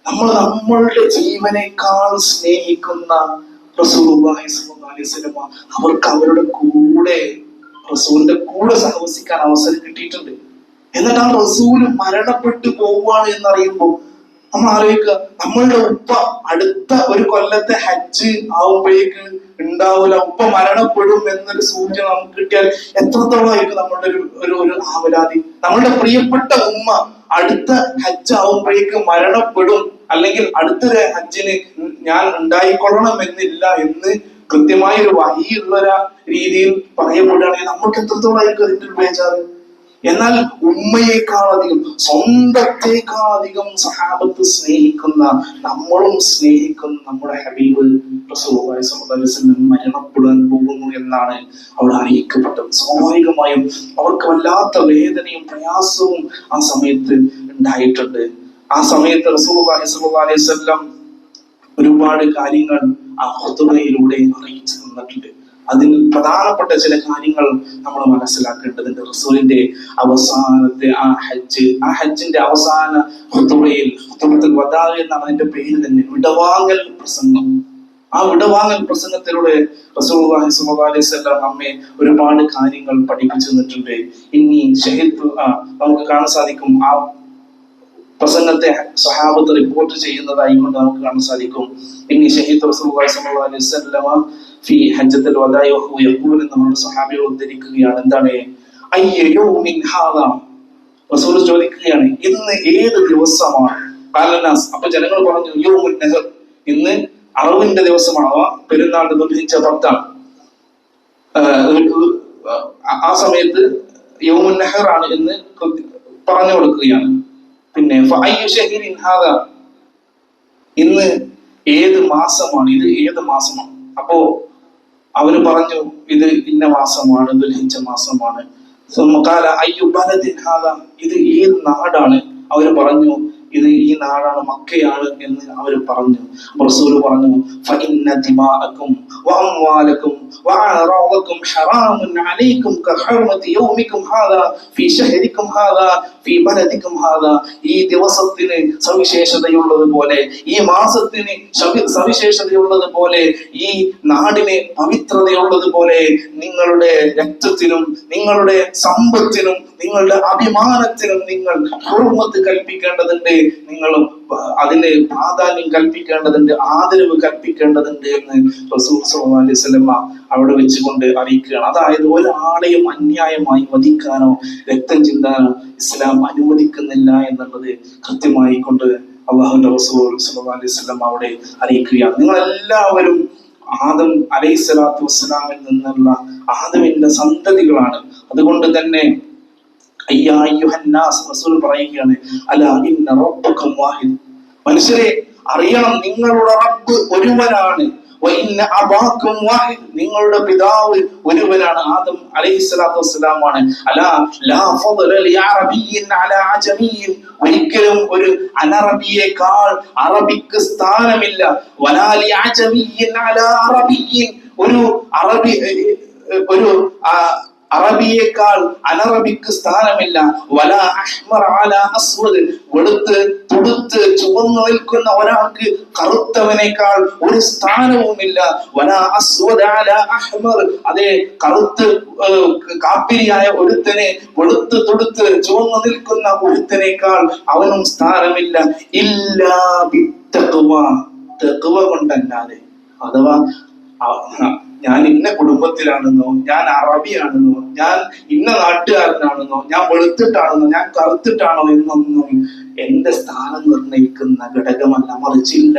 നമ്മൾ നമ്മളുടെ ജീവനേക്കാൾ സ്നേഹിക്കുന്ന റസൂലുള്ളാഹി സ്വല്ലല്ലാഹു അലൈഹി വസല്ലം, അവർക്ക് അവരുടെ കൂടെ റസൂലിന്റെ കൂടെ സഹവസിക്കാൻ അവസരം കിട്ടിയിട്ടുണ്ട്. എന്നിട്ട് ആ റസൂല് മരണപ്പെട്ടു പോവുകയാണ് എന്നറിയുമ്പോൾ നമ്മൾ ആലോചിക്കുക, നമ്മളുടെ ഉപ്പ അടുത്ത ഒരു കൊല്ലത്തെ ഹജ്ജ് ആവുമ്പോഴേക്ക് ഉണ്ടാവില്ല, ഉപ്പ മരണപ്പെടും എന്നൊരു സൂചന നമുക്ക് കിട്ടിയാൽ എത്രത്തോളമായിരിക്കും നമ്മളുടെ ഒരു ആവലാതി. നമ്മളുടെ പ്രിയപ്പെട്ട ഉമ്മ അടുത്ത ഹജ്ജ് ആവുമ്പോഴേക്ക് മരണപ്പെടും, അല്ലെങ്കിൽ അടുത്തൊരു ഹജ്ജിന് ഞാൻ ഉണ്ടായിക്കൊള്ളണം എന്നില്ല എന്ന് കൃത്യമായ ഒരു വഹിയുള്ള രീതിയിൽ പറയപ്പെടുകയാണെങ്കിൽ നമുക്ക് എത്രത്തോളമായിരിക്കും അതിന്റെ ഒരു ബേജാറ്. എന്നാൽ ഉമ്മയെക്കാളധികം, സ്വന്തത്തെക്കാളധികം സഹാബത്ത് സ്നേഹിക്കുന്ന, നമ്മളും സ്നേഹിക്കുന്ന നമ്മുടെ ഹബീബ് റസൂലുള്ളാഹി സ്വല്ലല്ലാഹു അലൈഹി വസല്ലം മരണപ്പെടാൻ പോകുന്നു എന്നാണ് അവിടെ അറിയിക്കപ്പെട്ടത്. സ്വാഭാവികമായും അവർക്ക് വല്ലാത്ത വേദനയും പ്രയാസവും ആ സമയത്ത് ഉണ്ടായിട്ടുണ്ട്. ആ സമയത്ത് റസൂലുള്ളാഹി സ്വല്ലല്ലാഹു അലൈഹി വസല്ലം ഒരുപാട് കാര്യങ്ങൾ ആ ഖുതുബയിലൂടെ അറിയിച്ചു തന്നിട്ടുണ്ട്. അതിൽ പ്രധാനപ്പെട്ട ചില കാര്യങ്ങൾ നമ്മൾ മനസ്സിലാക്കേണ്ടതുണ്ട്. റസൂലിന്റെ അവസാനത്തെ ആ ഹജ്ജിന്റെ അവസാന ഖുതുബയിൽ, ഖുതുബത്തുൽ വദാ എന്നാണ് അതിന്റെ പേര് തന്നെ, വിടവാങ്ങൽ പ്രസംഗം. ആ വിടവാങ്ങൽ പ്രസംഗത്തിലൂടെ റസൂലുള്ളാഹി സ്വല്ലല്ലാഹു അലൈഹി വസല്ലം നമ്മെ ഒരുപാട് കാര്യങ്ങൾ പഠിപ്പിച്ചു തന്നിട്ടുണ്ട്. ഇനി ഷഹീദ് നമുക്ക് കാണാൻ സാധിക്കും, ആ പ്രസംഗത്തെ സഹാബത്ത് റിപ്പോർട്ട് ചെയ്യുന്നതായി കൊണ്ട് നമുക്ക് കാണാൻ സാധിക്കും. ഇനി ഷഹീദ് റസൂലുള്ളാഹി സ്വല്ലല്ലാഹു അലൈഹി വസല്ലം ഫി ഹജ്ജത്തുൽ വദാഇ വഹു യഖൂൽ നമ്മുടെ സഹാബികൾ ഉദ്ധരിക്കുകയാണ്. എന്താണ്? അയ്യ യൗമിൻ ഹാദാ, റസൂൽ ചോദിക്കുകയാണ്, ഇന്ന് ഏത് ദിവസമാണ്? ഖാലനാസ്, അപ്പൊ ജനങ്ങൾ പറഞ്ഞു, യൗമുൻ നഹർ, ഇന്ന് അറവിന്റെ ദിവസമാണ്, പെരുന്നാളിന്റെ ദുൽഹിജ്ജ 10 ആ സമയത്ത് യൗമുൻ നഹർ ആണ് എന്ന് പറഞ്ഞു കൊടുക്കുകയാണ്. പിന്നെ ഇന്ന് ഏത് മാസമാണ്, ഇത് ഏത് മാസമാണ്? അപ്പോ അവര് പറഞ്ഞു, ഇത് ഇന്ന മാസമാണ്, ദുൽഹിജ്ജ മാസമാണ്. ഇത് ഏത് നാടാണ്? അവര് പറഞ്ഞു, ഇത് ഈ നാടാണ്, മക്കയാണ് എന്ന് അവർ പറഞ്ഞു. റസൂൽ പറഞ്ഞു, ഫഇന്ന ദിമാഅകും വഅംവാലകും വഅറാദകും ഹറാമുൻ അലൈക്കും കഹർമതി യൗമികും ഹാദാ ഫീ ശഹരികും ഹാദാ ഫീ ബലദികും ഹാദാ. ഈ ദിവസത്തിന് സവിശേഷതയുള്ളതുപോലെ, ഈ മാസത്തിന് സവിശേഷതയുള്ളതുപോലെ, ഈ നാടിന് പവിത്രതയുള്ളതുപോലെ നിങ്ങളുടെ രക്തത്തിനും നിങ്ങളുടെ സമ്പത്തിനും നിങ്ങളുടെ അഭിമാനത്തിനും നിങ്ങൾ ഹുർമത്ത് കൽപ്പിക്കേണ്ടതുണ്ട്, നിങ്ങൾ അതിന് പ്രാധാന്യം കൽപ്പിക്കേണ്ടതുണ്ട്, ആദരവ് കൽപ്പിക്കേണ്ടതുണ്ട് എന്ന് റസൂൽ സ്വല്ലല്ലാഹു അലൈഹി വസല്ലം അവിടെ വെച്ചുകൊണ്ട് അറിയിക്കുകയാണ്. അതായത് ഒരാളെയും അന്യായമായി വധിക്കാനോ രക്തം ചിന്താനോ ഇസ്ലാം അനുവദിക്കുന്നില്ല എന്നുള്ളത് കൃത്യമായി കൊണ്ട് അല്ലാഹുവിന്റെ റസൂൽ സ്വല്ലല്ലാഹു അലൈഹി വസല്ലം അവിടെ അറിയിക്കുകയാണ്. നിങ്ങൾ എല്ലാവരും ആദം അലൈഹിസ്സലാത്തു വസ്സലാമിൽ നിന്നുള്ള ആദമിന്റെ സന്തതികളാണ്. അതുകൊണ്ട് തന്നെ റസൂൽ പറയുകയാണ്, അലാ ഇന്ന റബ്ബക്കും വാഹിദ്, മനുഷ്യരെ അറിയണം, നിങ്ങളുടെ റബ്ബ് ഒരുവനാണ്. വഇന്ന അബാക്കും വാഹിദ്, നിങ്ങളുടെ പിതാവ് ഒരുവനാണ്, ആദം അലൈഹിസ്സലാത്തു വസ്സലാമാണ്. അലാ ലാ ഫളല ലിഅറബിയ്യിൻ അലാ അജമിയ്യിൻ, ഒരിക്കലും ഒരു അനറബിയേക്കാൾ അറബിക്ക് സ്ഥാനമില്ല. വലാ ലിഅജമിയ്യിൻ അലാ അറബിയ്യിൻ, ഒരു അറബിയേക്കാൾ അനറബിക്ക് സ്ഥാനമില്ല. വലാ അഹ്മർ അലാ അസ്വദ്, വെളുത്ത് തുടുത്ത് ചുവന്നു നിൽക്കുന്ന ഒരാൾക്ക് കറുത്തവനേക്കാൾ ഒരു സ്ഥാനവുമില്ല. വലാ അസ്വദ അലാ അഹ്മർ, അതേ കറുത്ത് കാപ്പിരിയായ ഒരുത്തനെ വെളുത്ത് തുടുത്ത് ചുവന്നു നിൽക്കുന്ന ഒരുത്തനേക്കാൾ അവനും സ്ഥാനമില്ല. ഇല്ലാ ബിത്തഖ്വ, തഖ്വ കൊണ്ടല്ലാതെ. അഥവാ ഞാൻ ഇന്ന കുടുംബത്തിലാണെന്നോ, ഞാൻ അറബിയാണെന്നോ, ഞാൻ ഇന്ന നാട്ടുകാരനാണെന്നോ, ഞാൻ വെളുത്തിട്ടാണെന്നോ, ഞാൻ കറുത്തിട്ടാണോ എന്നൊന്നും എന്റെ സ്ഥാനം നിർണ്ണയിക്കുന്ന ഘടകമല്ല. മറിച്ചില്ല,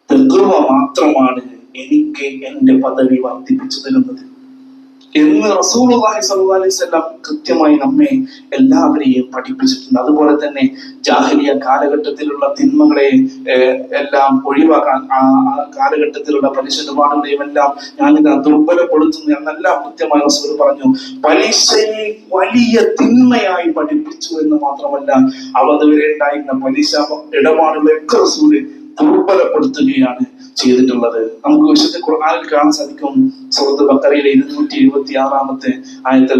തഖ്വ മാത്രമാണ് എനിക്ക് എന്റെ പദവി വർദ്ധിപ്പിച്ചു തരുന്നത്. എന്ന് റസൂലുള്ളാഹി സ്വല്ലല്ലാഹു അലൈഹി വസല്ലം കൃത്യമായി നമ്മെ എല്ലാവരെയും പഠിപ്പിച്ചിട്ടുണ്ട്. അതുപോലെ തന്നെ ജാഹിലിയ കാലഘട്ടത്തിലുള്ള തിന്മകളെ എല്ലാം ഒഴിവാക്കാൻ, ആ കാലഘട്ടത്തിലുള്ള പലിശ ഇടപാടുകളെയും എല്ലാം ഞാനിത് ദുർബലപ്പെടുത്തുന്നു എന്നെല്ലാം കൃത്യമായി റസൂൽ പറഞ്ഞു. പലിശയെ വലിയ തിന്മയായി പഠിപ്പിച്ചു എന്ന് മാത്രമല്ല, അവതുവരെ ഉണ്ടായിരുന്ന പലിശ ഇടപാടുകളൊക്കെ റസൂല് ദുർബലപ്പെടുത്തുകയാണ് ചെയ്തിട്ടുള്ളത്. നമുക്ക് വിശുദ്ധ ഖുർആനിൽ കാണാൻ സാധിക്കും. സൂറത്ത് ബഖറയിലെ 276 ആയത്തിൽ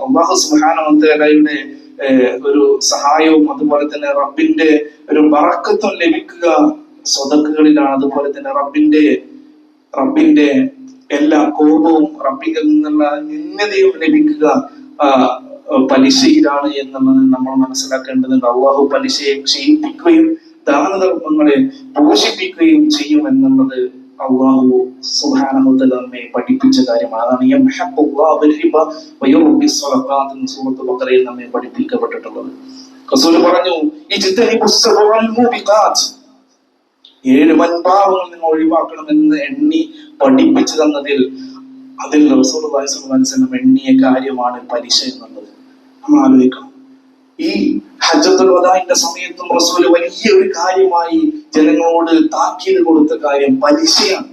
അല്ലാഹു സുബ്ഹാനഹു വ തആലയുടെ ഒരു സഹായവും അതുപോലെ തന്നെ റബ്ബിന്റെ ഒരു ബറക്കത്തും ലഭിക്കുക സ്വതക്കുകളിലാണ്. അതുപോലെ തന്നെ റബ്ബിന്റെ എല്ലാ കോപവും റബ്ബിൽ നിന്നുള്ള നിന്ദതയും ലഭിക്കുക പലിശയിലാണ് എന്നുള്ളത് നമ്മൾ മനസ്സിലാക്കേണ്ടതുണ്ട്. അള്ളാഹു പലിശയെ ക്ഷയിപ്പിക്കുകയും ദാനധർമ്മങ്ങളെ പോഷിപ്പിക്കുകയും ചെയ്യും എന്നുള്ളത് അള്ളാഹു സുബ്ഹാനഹു വ തആല നമ്മെ പഠിപ്പിച്ച കാര്യമാണ്. അതാണ് സൂറത്ത് ബഖറയിൽ നമ്മെ പഠിപ്പിക്കപ്പെട്ടിട്ടുള്ളത്. റസൂൽ പറഞ്ഞു, 7 വൻപാപങ്ങൾ നിങ്ങൾ ഒഴിവാക്കണമെന്ന് എണ്ണി പഠിപ്പിച്ചു തന്നതിൽ റസൂലുള്ളാഹി സ്വല്ലല്ലാഹു അലൈഹി വസല്ലം എണ്ണിയ കാര്യമാണ് പലിശ എന്നുള്ളത്. നമ്മൾ ആലോചിക്കണം. ഈ ഹജ്ജത്തുൽ വദാഇന്റെ സമയത്തും റസൂൽ വലിയ ഒരു കാര്യമായി ജനങ്ങളോട് താക്കീത് കൊടുത്ത കാര്യം പലിശയാണ്.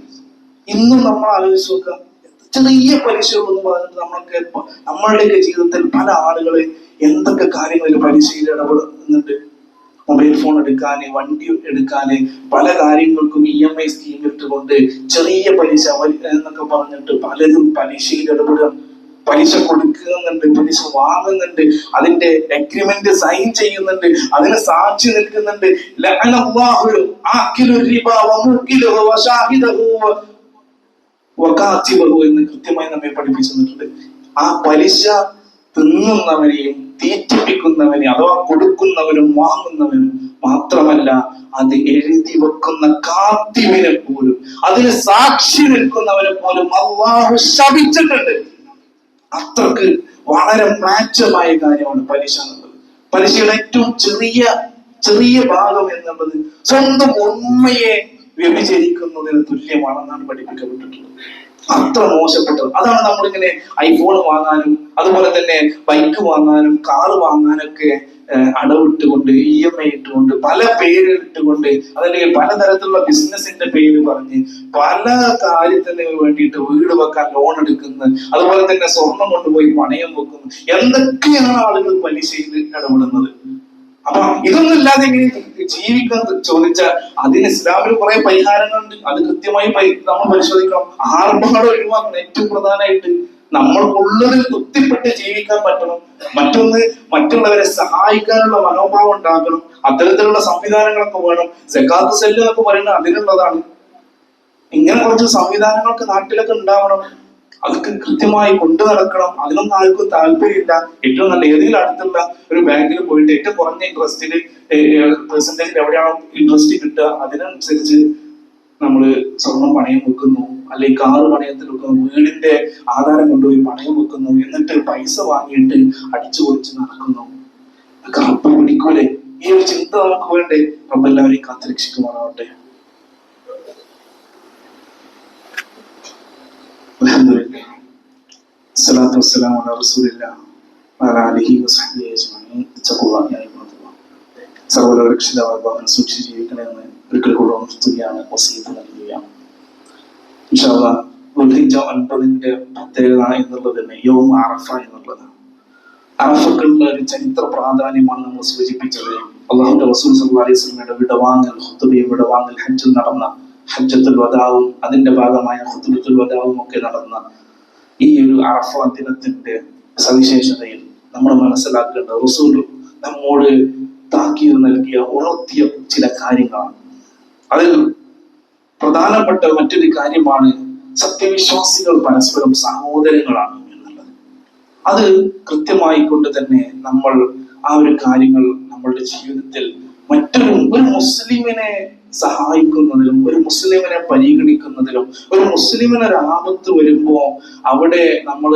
ഇന്നും നമ്മൾ ആലോചിച്ച് നോക്കുക, ചെറിയ പലിശകളെന്ന് പറഞ്ഞിട്ട് നമ്മളുടെയൊക്കെ ജീവിതത്തിൽ പല ആളുകളെ എന്തൊക്കെ കാര്യങ്ങളിൽ പലിശയിൽ ഇടപെടുന്നുണ്ട്. മൊബൈൽ ഫോൺ എടുക്കാന്, വണ്ടി എടുക്കാന്, പല കാര്യങ്ങൾക്കും EMI സ്കീം ഇട്ടുകൊണ്ട് ചെറിയ പലിശ എന്നൊക്കെ പറഞ്ഞിട്ട് പലരും പലിശയിൽ ഇടപെടുക. പലിശ കൊടുക്കുന്നുണ്ട്, പലിശ വാങ്ങുന്നുണ്ട്, അതിന്റെ എഗ്രിമെന്റ് സൈൻ ചെയ്യുന്നുണ്ട്, അതിന് സാക്ഷി നിൽക്കുന്നുണ്ട്. എന്ന് കൃത്യമായി നമ്മെ പഠിപ്പിച്ചു തന്നിട്ടുണ്ട്. ആ പലിശ തിന്നുന്നവരെയും തീറ്റിപ്പിക്കുന്നവനെ അഥവാ കൊടുക്കുന്നവനും വാങ്ങുന്നവനും മാത്രമല്ല, അത് എഴുതി വെക്കുന്ന കാത്തിവിനെ പോലും, അതിന് സാക്ഷി നിൽക്കുന്നവനെ പോലും അല്ലാഹു ശപിച്ചിട്ടുണ്ട്. അത്രക്ക് വളരെ മ്ലേച്ഛമായ കാര്യമാണ് പലിശ എന്നുള്ളത്. പലിശയുടെ ഏറ്റവും ചെറിയ ഭാഗം എന്നുള്ളത് സ്വന്തം ഉമ്മയെ വ്യഭിചരിക്കുന്നതിന് തുല്യമാണെന്നാണ് പഠിപ്പിക്കപ്പെട്ടിട്ടുള്ളത്. അത്ര മോശപ്പെട്ടത്. അതാണ് നമ്മളിങ്ങനെ ഐഫോൺ വാങ്ങാനും അതുപോലെ തന്നെ ബൈക്ക് വാങ്ങാനും കാറ് വാങ്ങാനൊക്കെ അടവിട്ടുകൊണ്ട് EMI ഇട്ടുകൊണ്ട് പല പേരിട്ടുകൊണ്ട് അതല്ലെങ്കിൽ പലതരത്തിലുള്ള ബിസിനസിന്റെ പേര് പറഞ്ഞ് പല കാര്യത്തിന് വേണ്ടിയിട്ട് വീട് വെക്കാൻ ലോൺ എടുക്കുന്നു, അതുപോലെ തന്നെ സ്വർണം കൊണ്ടുപോയി പണയം വെക്കുന്നു. എന്തൊക്കെയാണ് ആളുകൾ പലിശയിൽ ഇടപെടുന്നത്. അപ്പൊ ഇതൊന്നും ഇല്ലാതെ എങ്ങനെ ജീവിക്കാൻ ചോദിച്ചാൽ അതിന് ഇസ്ലാമിൽ കുറെ പരിഹാരങ്ങളുണ്ട്. അത് കൃത്യമായി നമ്മൾ പരിശോധിക്കണം. ആർഭാടം ഒഴിവാക്കണം. ഏറ്റവും പ്രധാനമായിട്ട് നമ്മൾക്കുള്ളതിൽ തൃപ്തിപ്പെട്ട് ജീവിക്കാൻ പറ്റണം. മറ്റൊന്ന്, മറ്റുള്ളവരെ സഹായിക്കാനുള്ള മനോഭാവം ഉണ്ടാകണം. അത്തരത്തിലുള്ള സംവിധാനങ്ങളൊക്കെ വേണം. സകാത്ത് സെല്ല് എന്നൊക്കെ പറയുന്നത് അതിനുള്ളതാണ്. ഇങ്ങനെ കുറച്ച് സംവിധാനങ്ങളൊക്കെ നാട്ടിലൊക്കെ ഉണ്ടാവണം. അതൊക്കെ കൃത്യമായി കൊണ്ടു നടക്കണം. അതിനൊന്നും ആർക്കും താല്പര്യമില്ല. ഏറ്റവും നല്ല ഏതെങ്കിലും അടുത്തുള്ള ഒരു ബാങ്കിൽ പോയിട്ട് ഏറ്റവും കുറഞ്ഞ ഇൻട്രസ്റ്റില് പെർസെന്റേജിൽ എവിടെയാണോ ഇൻട്രസ്റ്റ് കിട്ടുക അതിനനുസരിച്ച് നമ്മള് സ്വർണം പണയം വെക്കുന്നു, അല്ലെങ്കിൽ കാറ് പണയത്തിൽ വെക്കുന്നു, വീടിന്റെ ആധാരം കൊണ്ടുപോയി പണയം വെക്കുന്നു, എന്നിട്ട് പൈസ വാങ്ങിയിട്ട് അടിച്ചു പൊളിച്ച് നടക്കുന്നു. കറുപ്പ് പിടിക്കൂലേ? ഈ ഒരു ചിന്ത നമുക്ക് വേണ്ടേ? റബ്ബ് എല്ലാവരെയും കാത്തുരക്ഷിക്കുമാറാവട്ടെ. الصلاة والسلام على رسول الله وعلى آله وصحبه أجمعين. اتقوا الله يا عباد الله. സർവ്വരക്ഷിതാവാൻ സൂക്ഷിച്ച് ജീവിക്കണമെന്ന് ഒരിക്കൽ കൂടെ ഉണർത്തുകയാണ്, വസീയത്ത് നൽകുകയാണ്. ഇൻഷാ അല്ലാഹ് ദുൽഹിജ്ജ 9 പ്രത്യേകത എന്നുള്ളത് തന്നെ യൗം അറഫ എന്നുള്ളതാണ്. അറഫക്കുള്ള ഒരു ചരിത്ര പ്രാധാന്യമാണ് നമ്മൾ സൂചിപ്പിച്ചത്. അല്ലാഹുവിന്റെ റസൂൽ സല്ലല്ലാഹു അലൈഹി വസല്ലമയുടെ വിടവാങ്ങൽ ഹജ്ജിൽ നടന്ന ഹജ്ജത്തുൽ വദാവും അതിന്റെ ഭാഗമായ ഖുത്ബത്തുൽ വദാവും ഒക്കെ നടന്ന ഈ ഒരു അറഫ ദിനത്തിന്റെ സവിശേഷതയിൽ നമ്മൾ മനസ്സിലാക്കേണ്ടത് റസൂൽ നമ്മോട് താക്കീത് നൽകിയ ഉണർത്തിയ ചില കാര്യങ്ങളാണ്. അതിൽ പ്രധാനപ്പെട്ട മറ്റൊരു കാര്യമാണ് സത്യവിശ്വാസികൾ പരസ്പരം സഹോദരങ്ങളാണ് എന്നുള്ളത്. അത് കൃത്യമായി കൊണ്ട് തന്നെ നമ്മൾ ആ ഒരു കാര്യങ്ങൾ നമ്മളുടെ ജീവിതത്തിൽ ഒരു മുസ്ലിമിനെ സഹായിക്കുന്നതിലും ഒരു മുസ്ലിമിനെ പരിഗണിക്കുന്നതിലും ഒരു മുസ്ലിമിന് ഒരു ആപത്ത് വരുമ്പോ അവിടെ നമ്മൾ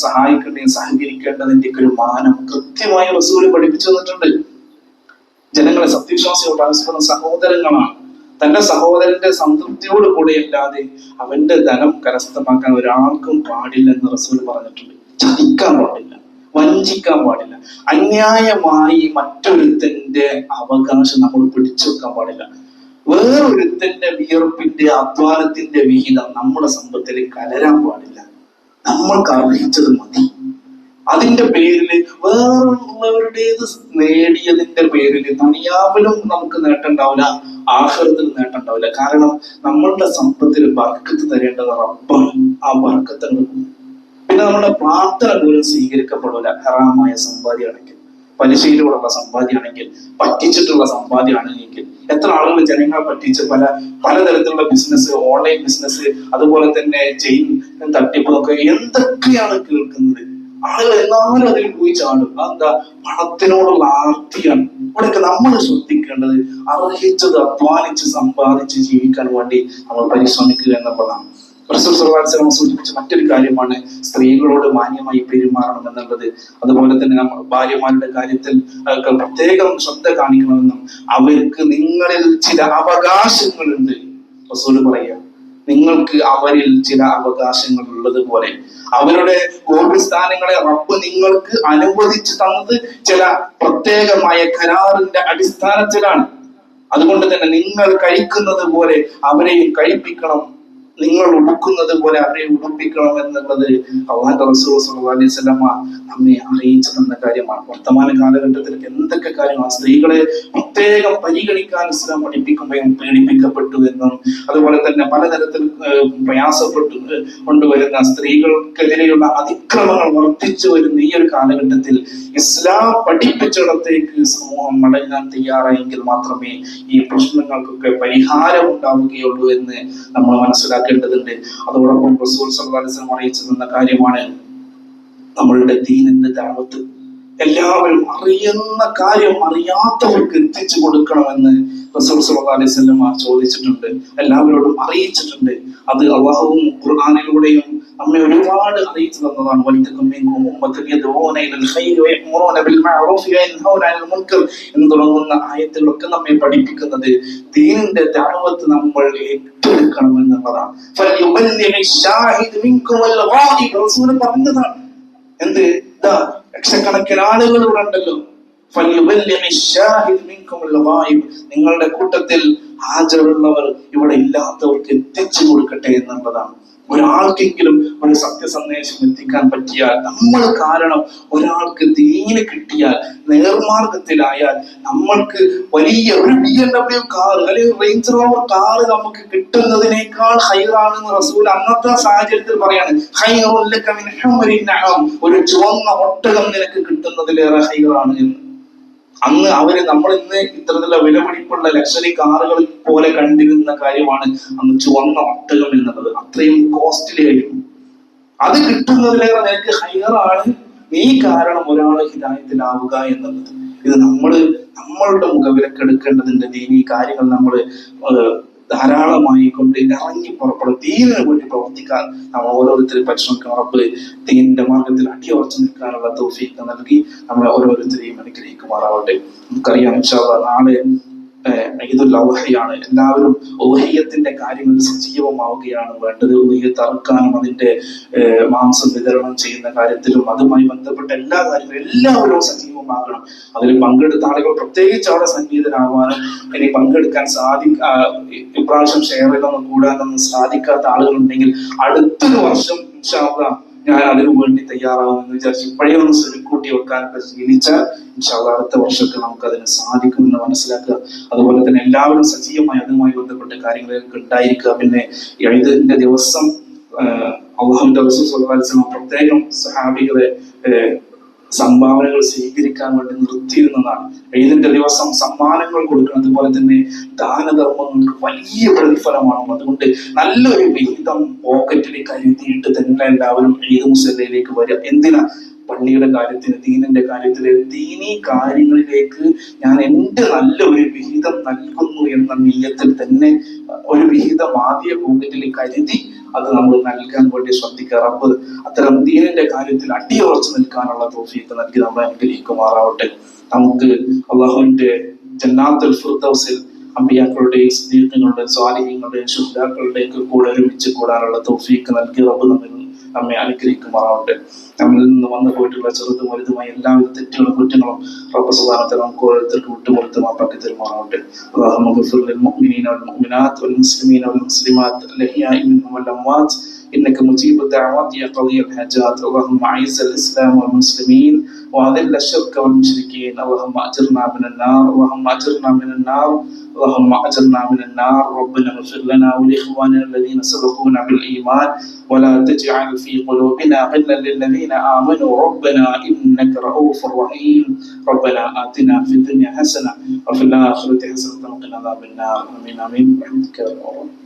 സഹായിക്കേണ്ടതും സഹകരിക്കേണ്ടതിന്റെ ഒരു മാനം കൃത്യമായി റസൂൽ പഠിപ്പിച്ചു തന്നിട്ടുണ്ട്. ജനങ്ങളെ സത്യവിശ്വാസികൾ പരസ്പരം സഹോദരങ്ങളാണ്. തന്റെ സഹോദരന്റെ സംതൃപ്തിയോട് കൂടെ അല്ലാതെ അവന്റെ ധനം കരസ്ഥമാക്കാൻ ഒരാൾക്കും പാടില്ലെന്ന് റസൂൽ പറഞ്ഞിട്ടുണ്ട്. ചതിക്കാൻ പാടില്ല, വഞ്ചിക്കാൻ പാടില്ല, അന്യായമായി മറ്റൊരുത്തന്റെ അവകാശം നമ്മൾ പിടിച്ചു വെക്കാൻ പാടില്ല. വേറൊരുത്തന്റെ വിയർപ്പിന്റെ അധ്വാനത്തിന്റെ വിഹിതം നമ്മുടെ സമ്പത്തിൽ കലരാൻ പാടില്ല. നമ്മൾക്ക് അർഹിച്ചത് മതി. അതിന്റെ പേരില് വേറുള്ളവരുടേത് നേടിയതിന്റെ പേരില് ദുനിയാവിലും നമുക്ക് നേട്ടമുണ്ടാവില്ല, ആഖിറത്തിൽ നേട്ടമുണ്ടാവില്ല. കാരണം നമ്മളുടെ സമ്പത്തിൽ ബർക്കത്ത് തരേണ്ടത് റബ്ബാണ്. ആ ബർക്കത്ത് പിന്നെ നമ്മുടെ പ്രാർത്ഥന പോലും സ്വീകരിക്കപ്പെടില്ല. ഹറാമായ സമ്പാദ്യമാണെങ്കിൽ, പലിശയിലൂടെയുള്ള സമ്പാദ്യമാണെങ്കിൽ, പറ്റിച്ചിട്ടുള്ള സമ്പാദ്യമാണെങ്കിൽ. എത്ര ആളുകൾ ജനങ്ങളെ പറ്റിച്ച് പലതരത്തിലുള്ള ബിസിനസ്, ഓൺലൈൻ ബിസിനസ്, അതുപോലെ തന്നെ ചെയിൻ തട്ടിപ്പൊക്കെ എന്തൊക്കെയാണ് കേൾക്കുന്നത്. ആളുകൾ എന്നാലും അതിൽ പോയി ചാടും. അതെന്താ? പണത്തിനോടുള്ള ആർത്തിയാണ്. ഇവിടെയൊക്കെ നമ്മൾ ശ്രദ്ധിക്കേണ്ടത് അർഹിച്ചത് അധ്വാനിച്ച് സമ്പാദിച്ച് ജീവിക്കാൻ വേണ്ടി നമ്മൾ പരിശ്രമിക്കുക എന്നുള്ളതാണ്. റസൂൽ സ്വല്ലല്ലാഹു അലൈഹി വസല്ലം സൂചിപ്പിച്ച മറ്റൊരു കാര്യമാണ് സ്ത്രീകളോട് മാന്യമായി പെരുമാറണം എന്നുള്ളത്. അതുപോലെ തന്നെ നമ്മൾ ഭാര്യമാരുടെ കാര്യത്തിൽ പ്രത്യേകം ശ്രദ്ധ കാണിക്കണമെന്നും അവർക്ക് നിങ്ങളിൽ ചില അവകാശങ്ങളുണ്ട്. റസൂൽ പറയാ, നിങ്ങൾക്ക് അവരിൽ ചില അവകാശങ്ങൾ ഉള്ളതുപോലെ അവരുടെ ഗോപസ്ഥാനങ്ങളെ റബ്ബ് നിങ്ങൾക്ക് അനുവദിച്ചു തന്നത് ചില പ്രത്യേകമായ കരാറിന്റെ അടിസ്ഥാനത്തിലാണ്. അതുകൊണ്ട് തന്നെ നിങ്ങൾ കഴിക്കുന്നത് പോലെ അവരെയും കഴിപ്പിക്കണം, നിങ്ങൾ ഉടുക്കുന്നത് പോലെ അവരെ ഉടുപ്പിക്കണം എന്നുള്ളത് അല്ലാഹുവിന്റെ റസൂൽ സ്വല്ലല്ലാഹു അലൈഹി വസല്ലം നമ്മെ അറിയിച്ചു തന്ന കാര്യമാണ്. വർത്തമാന കാലഘട്ടത്തിൽ എന്തൊക്കെ കാര്യമാണ് സ്ത്രീകളെ പ്രത്യേകം പരിഗണിക്കാൻ ഇസ്ലാം പഠിപ്പിക്കുമ്പോൾ പീഡിപ്പിക്കപ്പെട്ടു എന്നും അതുപോലെ തന്നെ പലതരത്തിൽ പ്രയാസപ്പെട്ടു കൊണ്ടുവരുന്ന സ്ത്രീകൾക്കെതിരെയുള്ള അതിക്രമങ്ങൾ വർദ്ധിച്ചു വരുന്ന ഈ ഒരു കാലഘട്ടത്തിൽ ഇസ്ലാം പഠിപ്പിച്ചിടത്തേക്ക് സമൂഹം മടങ്ങാൻ തയ്യാറായെങ്കിൽ മാത്രമേ ഈ പ്രശ്നങ്ങൾക്കൊക്കെ പരിഹാരം ഉണ്ടാവുകയുള്ളൂ എന്ന് നമ്മൾ മനസ്സിലാക്കേണ്ടതുണ്ട്. അതോടൊപ്പം റസൂൽ സ്വല്ലല്ലാഹു അലൈഹി വസല്ലം അറിയിച്ചു തന്ന കാര്യമാണ് നമ്മളുടെ ദീനിന്റെ ദഅവത്ത്. എല്ലാവരും അറിയുന്ന കാര്യം അറിയാത്തവർക്ക് എത്തിച്ചു കൊടുക്കണമെന്ന് റസൂൽ സ്വല്ലല്ലാഹു അലൈഹി വസല്ലം ചോദിച്ചിട്ടുണ്ട്, എല്ലാവരോടും അറിയിച്ചിട്ടുണ്ട്. അത് അല്ലാഹുവും ഖുർആനിലൂടെയും നമ്മെ ഒരുപാട് അറിയിച്ചു തന്നതാണ്. എന്ന് തുടങ്ങുന്ന ആയത്തുകളൊക്കെ നമ്മെ പഠിപ്പിക്കുന്നത് ദീനിന്റെ ദഅവത്ത് നമ്മൾ ഏറ്റെടുക്കണം എന്നുള്ളതാണ്. റസൂൽ പറഞ്ഞതാണ്. എന്ത്? ലക്ഷക്കണക്കിന് ആളുകൾ ഇവിടെ ഉണ്ടല്ലോ, നിങ്ങളുടെ കൂട്ടത്തിൽ ഹാജരുള്ളവർ ഇവിടെ ഇല്ലാത്തവർക്ക് എത്തിച്ചു കൊടുക്കട്ടെ എന്നുള്ളതാണ്. ഒരാൾക്കെങ്കിലും ഒരു സത്യസന്ദേശം എത്തിക്കാൻ പറ്റിയാൽ, നമ്മൾ കാരണം ഒരാൾക്ക് ദീന് കിട്ടിയാൽ, നേർമാർഗത്തിലായാൽ, നമ്മൾക്ക് വലിയ ഒരു BMW കാർ അല്ലെങ്കിൽ റേഞ്ച് റോവർ കാർ നമുക്ക് കിട്ടുന്നതിനേക്കാൾ ഹൈറാണെന്ന് റസൂൽ അന്നത്തെ സാഹചര്യത്തിൽ പറയാണ്. ഒരു ചുവന്ന ഒട്ടകം നിനക്ക് കിട്ടുന്നതിലേറെ ഹൈറാണ് എന്ന്. അന്ന് അവര് നമ്മൾ ഇന്ന് ഇത്തരത്തിലുള്ള വിലപിടിപ്പുള്ള ലക്ഷറി കാറുകൾ പോലെ കണ്ടിരുന്ന കാര്യമാണ് അന്ന് ചുവന്ന ഒട്ടകം എന്നുള്ളത്. അത്രയും കോസ്റ്റ്ലി ആയിരുന്നു. അത് കിട്ടുന്നതിലേറെ നിനക്ക് ഹൈറാണ് നീ കാരണം ഒരാളെ ഹിദായത്തിലാവുക എന്നുള്ളത്. ഇത് നമ്മളുടെ മുഖവിലക്കെടുക്കേണ്ടതിന്റെ ദീനീ കാര്യങ്ങൾ നമ്മൾ ധാരാളമായി കൊണ്ട് ഇറങ്ങി പുറപ്പെടും. ദീനിന് വേണ്ടി പ്രവർത്തിക്കാൻ നമ്മൾ ഓരോരുത്തരും പരിശ്രമിക്കണം. റബ്ബ് ദീനിന്റെ മാർഗത്തിൽ അടിയുറച്ചു നിൽക്കാനുള്ള തൗഫീഖ് നൽകി നമ്മളെ ഓരോരുത്തരെയും അനുഗ്രഹിക്കുമാറാവട്ടെ. നമുക്കറിയാം ഇൻഷാ അല്ലാഹ് നാളെ ഈദുൽ അദ്ഹയാണ്. എല്ലാവരും ഉദ്ഹിയ്യത്തിന്റെ കാര്യങ്ങൾ സജീവമാവുകയാണ് വേണ്ടത്. ഉദ്ഹിയ്യത്ത് അറുക്കാനും അതിന്റെ മാംസം വിതരണം ചെയ്യുന്ന കാര്യത്തിലും അതുമായി ബന്ധപ്പെട്ട എല്ലാ കാര്യങ്ങളും എല്ലാവരും സജീവമാകണം. അതിൽ പങ്കെടുത്ത ആളുകൾ പ്രത്യേകിച്ച് അവിടെ സന്നിഹിതരാവാനും ഇനി പങ്കെടുക്കാൻ ഇപ്രാവശ്യം ഷെയറിലൊന്നും കൂടാനൊന്നും സാധിക്കാത്ത ആളുകളുണ്ടെങ്കിൽ അടുത്തൊരു വർഷം ഇൻഷാ അല്ലാഹ് ഞാൻ അതിനു വേണ്ടി തയ്യാറാവുമെന്ന് വിചാരിച്ച് ഇപ്പോഴേ ഒന്ന് സ്വരുക്കൂട്ടി വെക്കാനൊക്കെ ശീലിച്ചാൽ ഇൻഷാ അല്ലാഹ് അടുത്ത വർഷത്തിൽ നമുക്ക് അതിന് സാധിക്കുമെന്ന് മനസ്സിലാക്കുക. അതുപോലെ തന്നെ എല്ലാവരും സജീവമായി അതുമായി ബന്ധപ്പെട്ട കാര്യങ്ങളൊക്കെ ഉണ്ടായിരിക്കുക. പിന്നെ ഈദിന്റെ ദിവസം അല്ലാഹുവിന്റെ റസൂൽ സ്വല്ലല്ലാഹു അലൈഹി വസല്ലം പ്രത്യേകം സഹാബികളെ സംഭാവനകൾ സ്വീകരിക്കാൻ വേണ്ടി നിർത്തിയിരുന്നതാണ്. ഈദിന്റെ ദിവസം സമ്മാനങ്ങൾ കൊടുക്കണം. അതുപോലെ തന്നെ ദാനധർമ്മങ്ങൾക്ക് വലിയ പ്രതിഫലമാണ്. അതുകൊണ്ട് നല്ലൊരു വിഹിതം പോക്കറ്റിൽ കരുതിയിട്ട് തന്നെ എല്ലാവരും ഈദ് മുസല്ലയിലേക്ക് വരിക. എന്തിനാ? പള്ളിയുടെ കാര്യത്തിന്, ദീനിന്റെ കാര്യത്തില്, ദീനീ കാര്യങ്ങളിലേക്ക് ഞാൻ എന്റെ നല്ല ഒരു വിഹിതം നൽകുന്നു എന്ന നിയ്യത്തിൽ തന്നെ ഒരു വിഹിതം ആദ്യ പോക്കറ്റിൽ കരുതി അത് നമ്മൾ നൽകാൻ വേണ്ടി ശ്രദ്ധിക്കുക. റബ്ബ് അത്തരം ദീനിന്റെ കാര്യത്തിൽ അടിയുറച്ചു നിൽക്കാനുള്ള തൗഫീഖ് നൽകി നമ്മളെ അനുഗ്രഹിക്കുമാറാവട്ടെ. നമുക്ക് അല്ലാഹുവിന്റെ ജന്നാത്തുൽ ഫിർദൗസിൽ അമ്പിയാക്കളുടെയും സിദ്ദീഖീങ്ങളുടെയും സ്വാലിഹീങ്ങളുടെയും ശുഹദാക്കളുടെയും കൂടെ ഒരുമിച്ച് കൂടാനുള്ള തൗഫീഖ് നൽകി റബ്ബ് നമ്മെ അനുഗ്രഹിക്കുമാറാവട്ടെ. നമ്മിൽ നിന്ന് വന്നു പോയിട്ടുള്ള ചെറുതും വലുതുമായ എല്ലാവിധ തെറ്റുകളും കുറ്റങ്ങളും റബ്ബ് സുബ്ഹാനഹു വ തആല നമുക്ക് ഓരോരുത്തർക്കും വിട്ടുപുറത്ത് മാപ്പാക്കി തരുമാറാവട്ടെ. അല്ലാഹുമ്മ ഗ്ഫിർ ലിൽ മുഅ്മിനീന വൽ മുഅ്മിനാത്ത് വൽ മുസ്ലിമീന വൽ മുസ്ലിമാത്ത് അൽ-അഹ്യാഇ മിൻഹും വൽ അംവാത്ത് إنك مجيب الدعوات يا قضي الحاجات. اللهم أعز الإسلام والمسلمين وأذل الشرك والمشركين. اللهم أجرنا من النار، اللهم أجرنا من النار، اللهم أجرنا من النار. ربنا اغفر لنا ولإخواننا الذين سبقونا بالإيمان ولا تجعل في قلوبنا غلا للذين آمنوا ربنا إنك رؤوف رحيم. ربنا آتنا في الدنيا حسنة وفي الآخرة حسنة وقنا عذاب النار. آمين آمين برحمتك يا رب.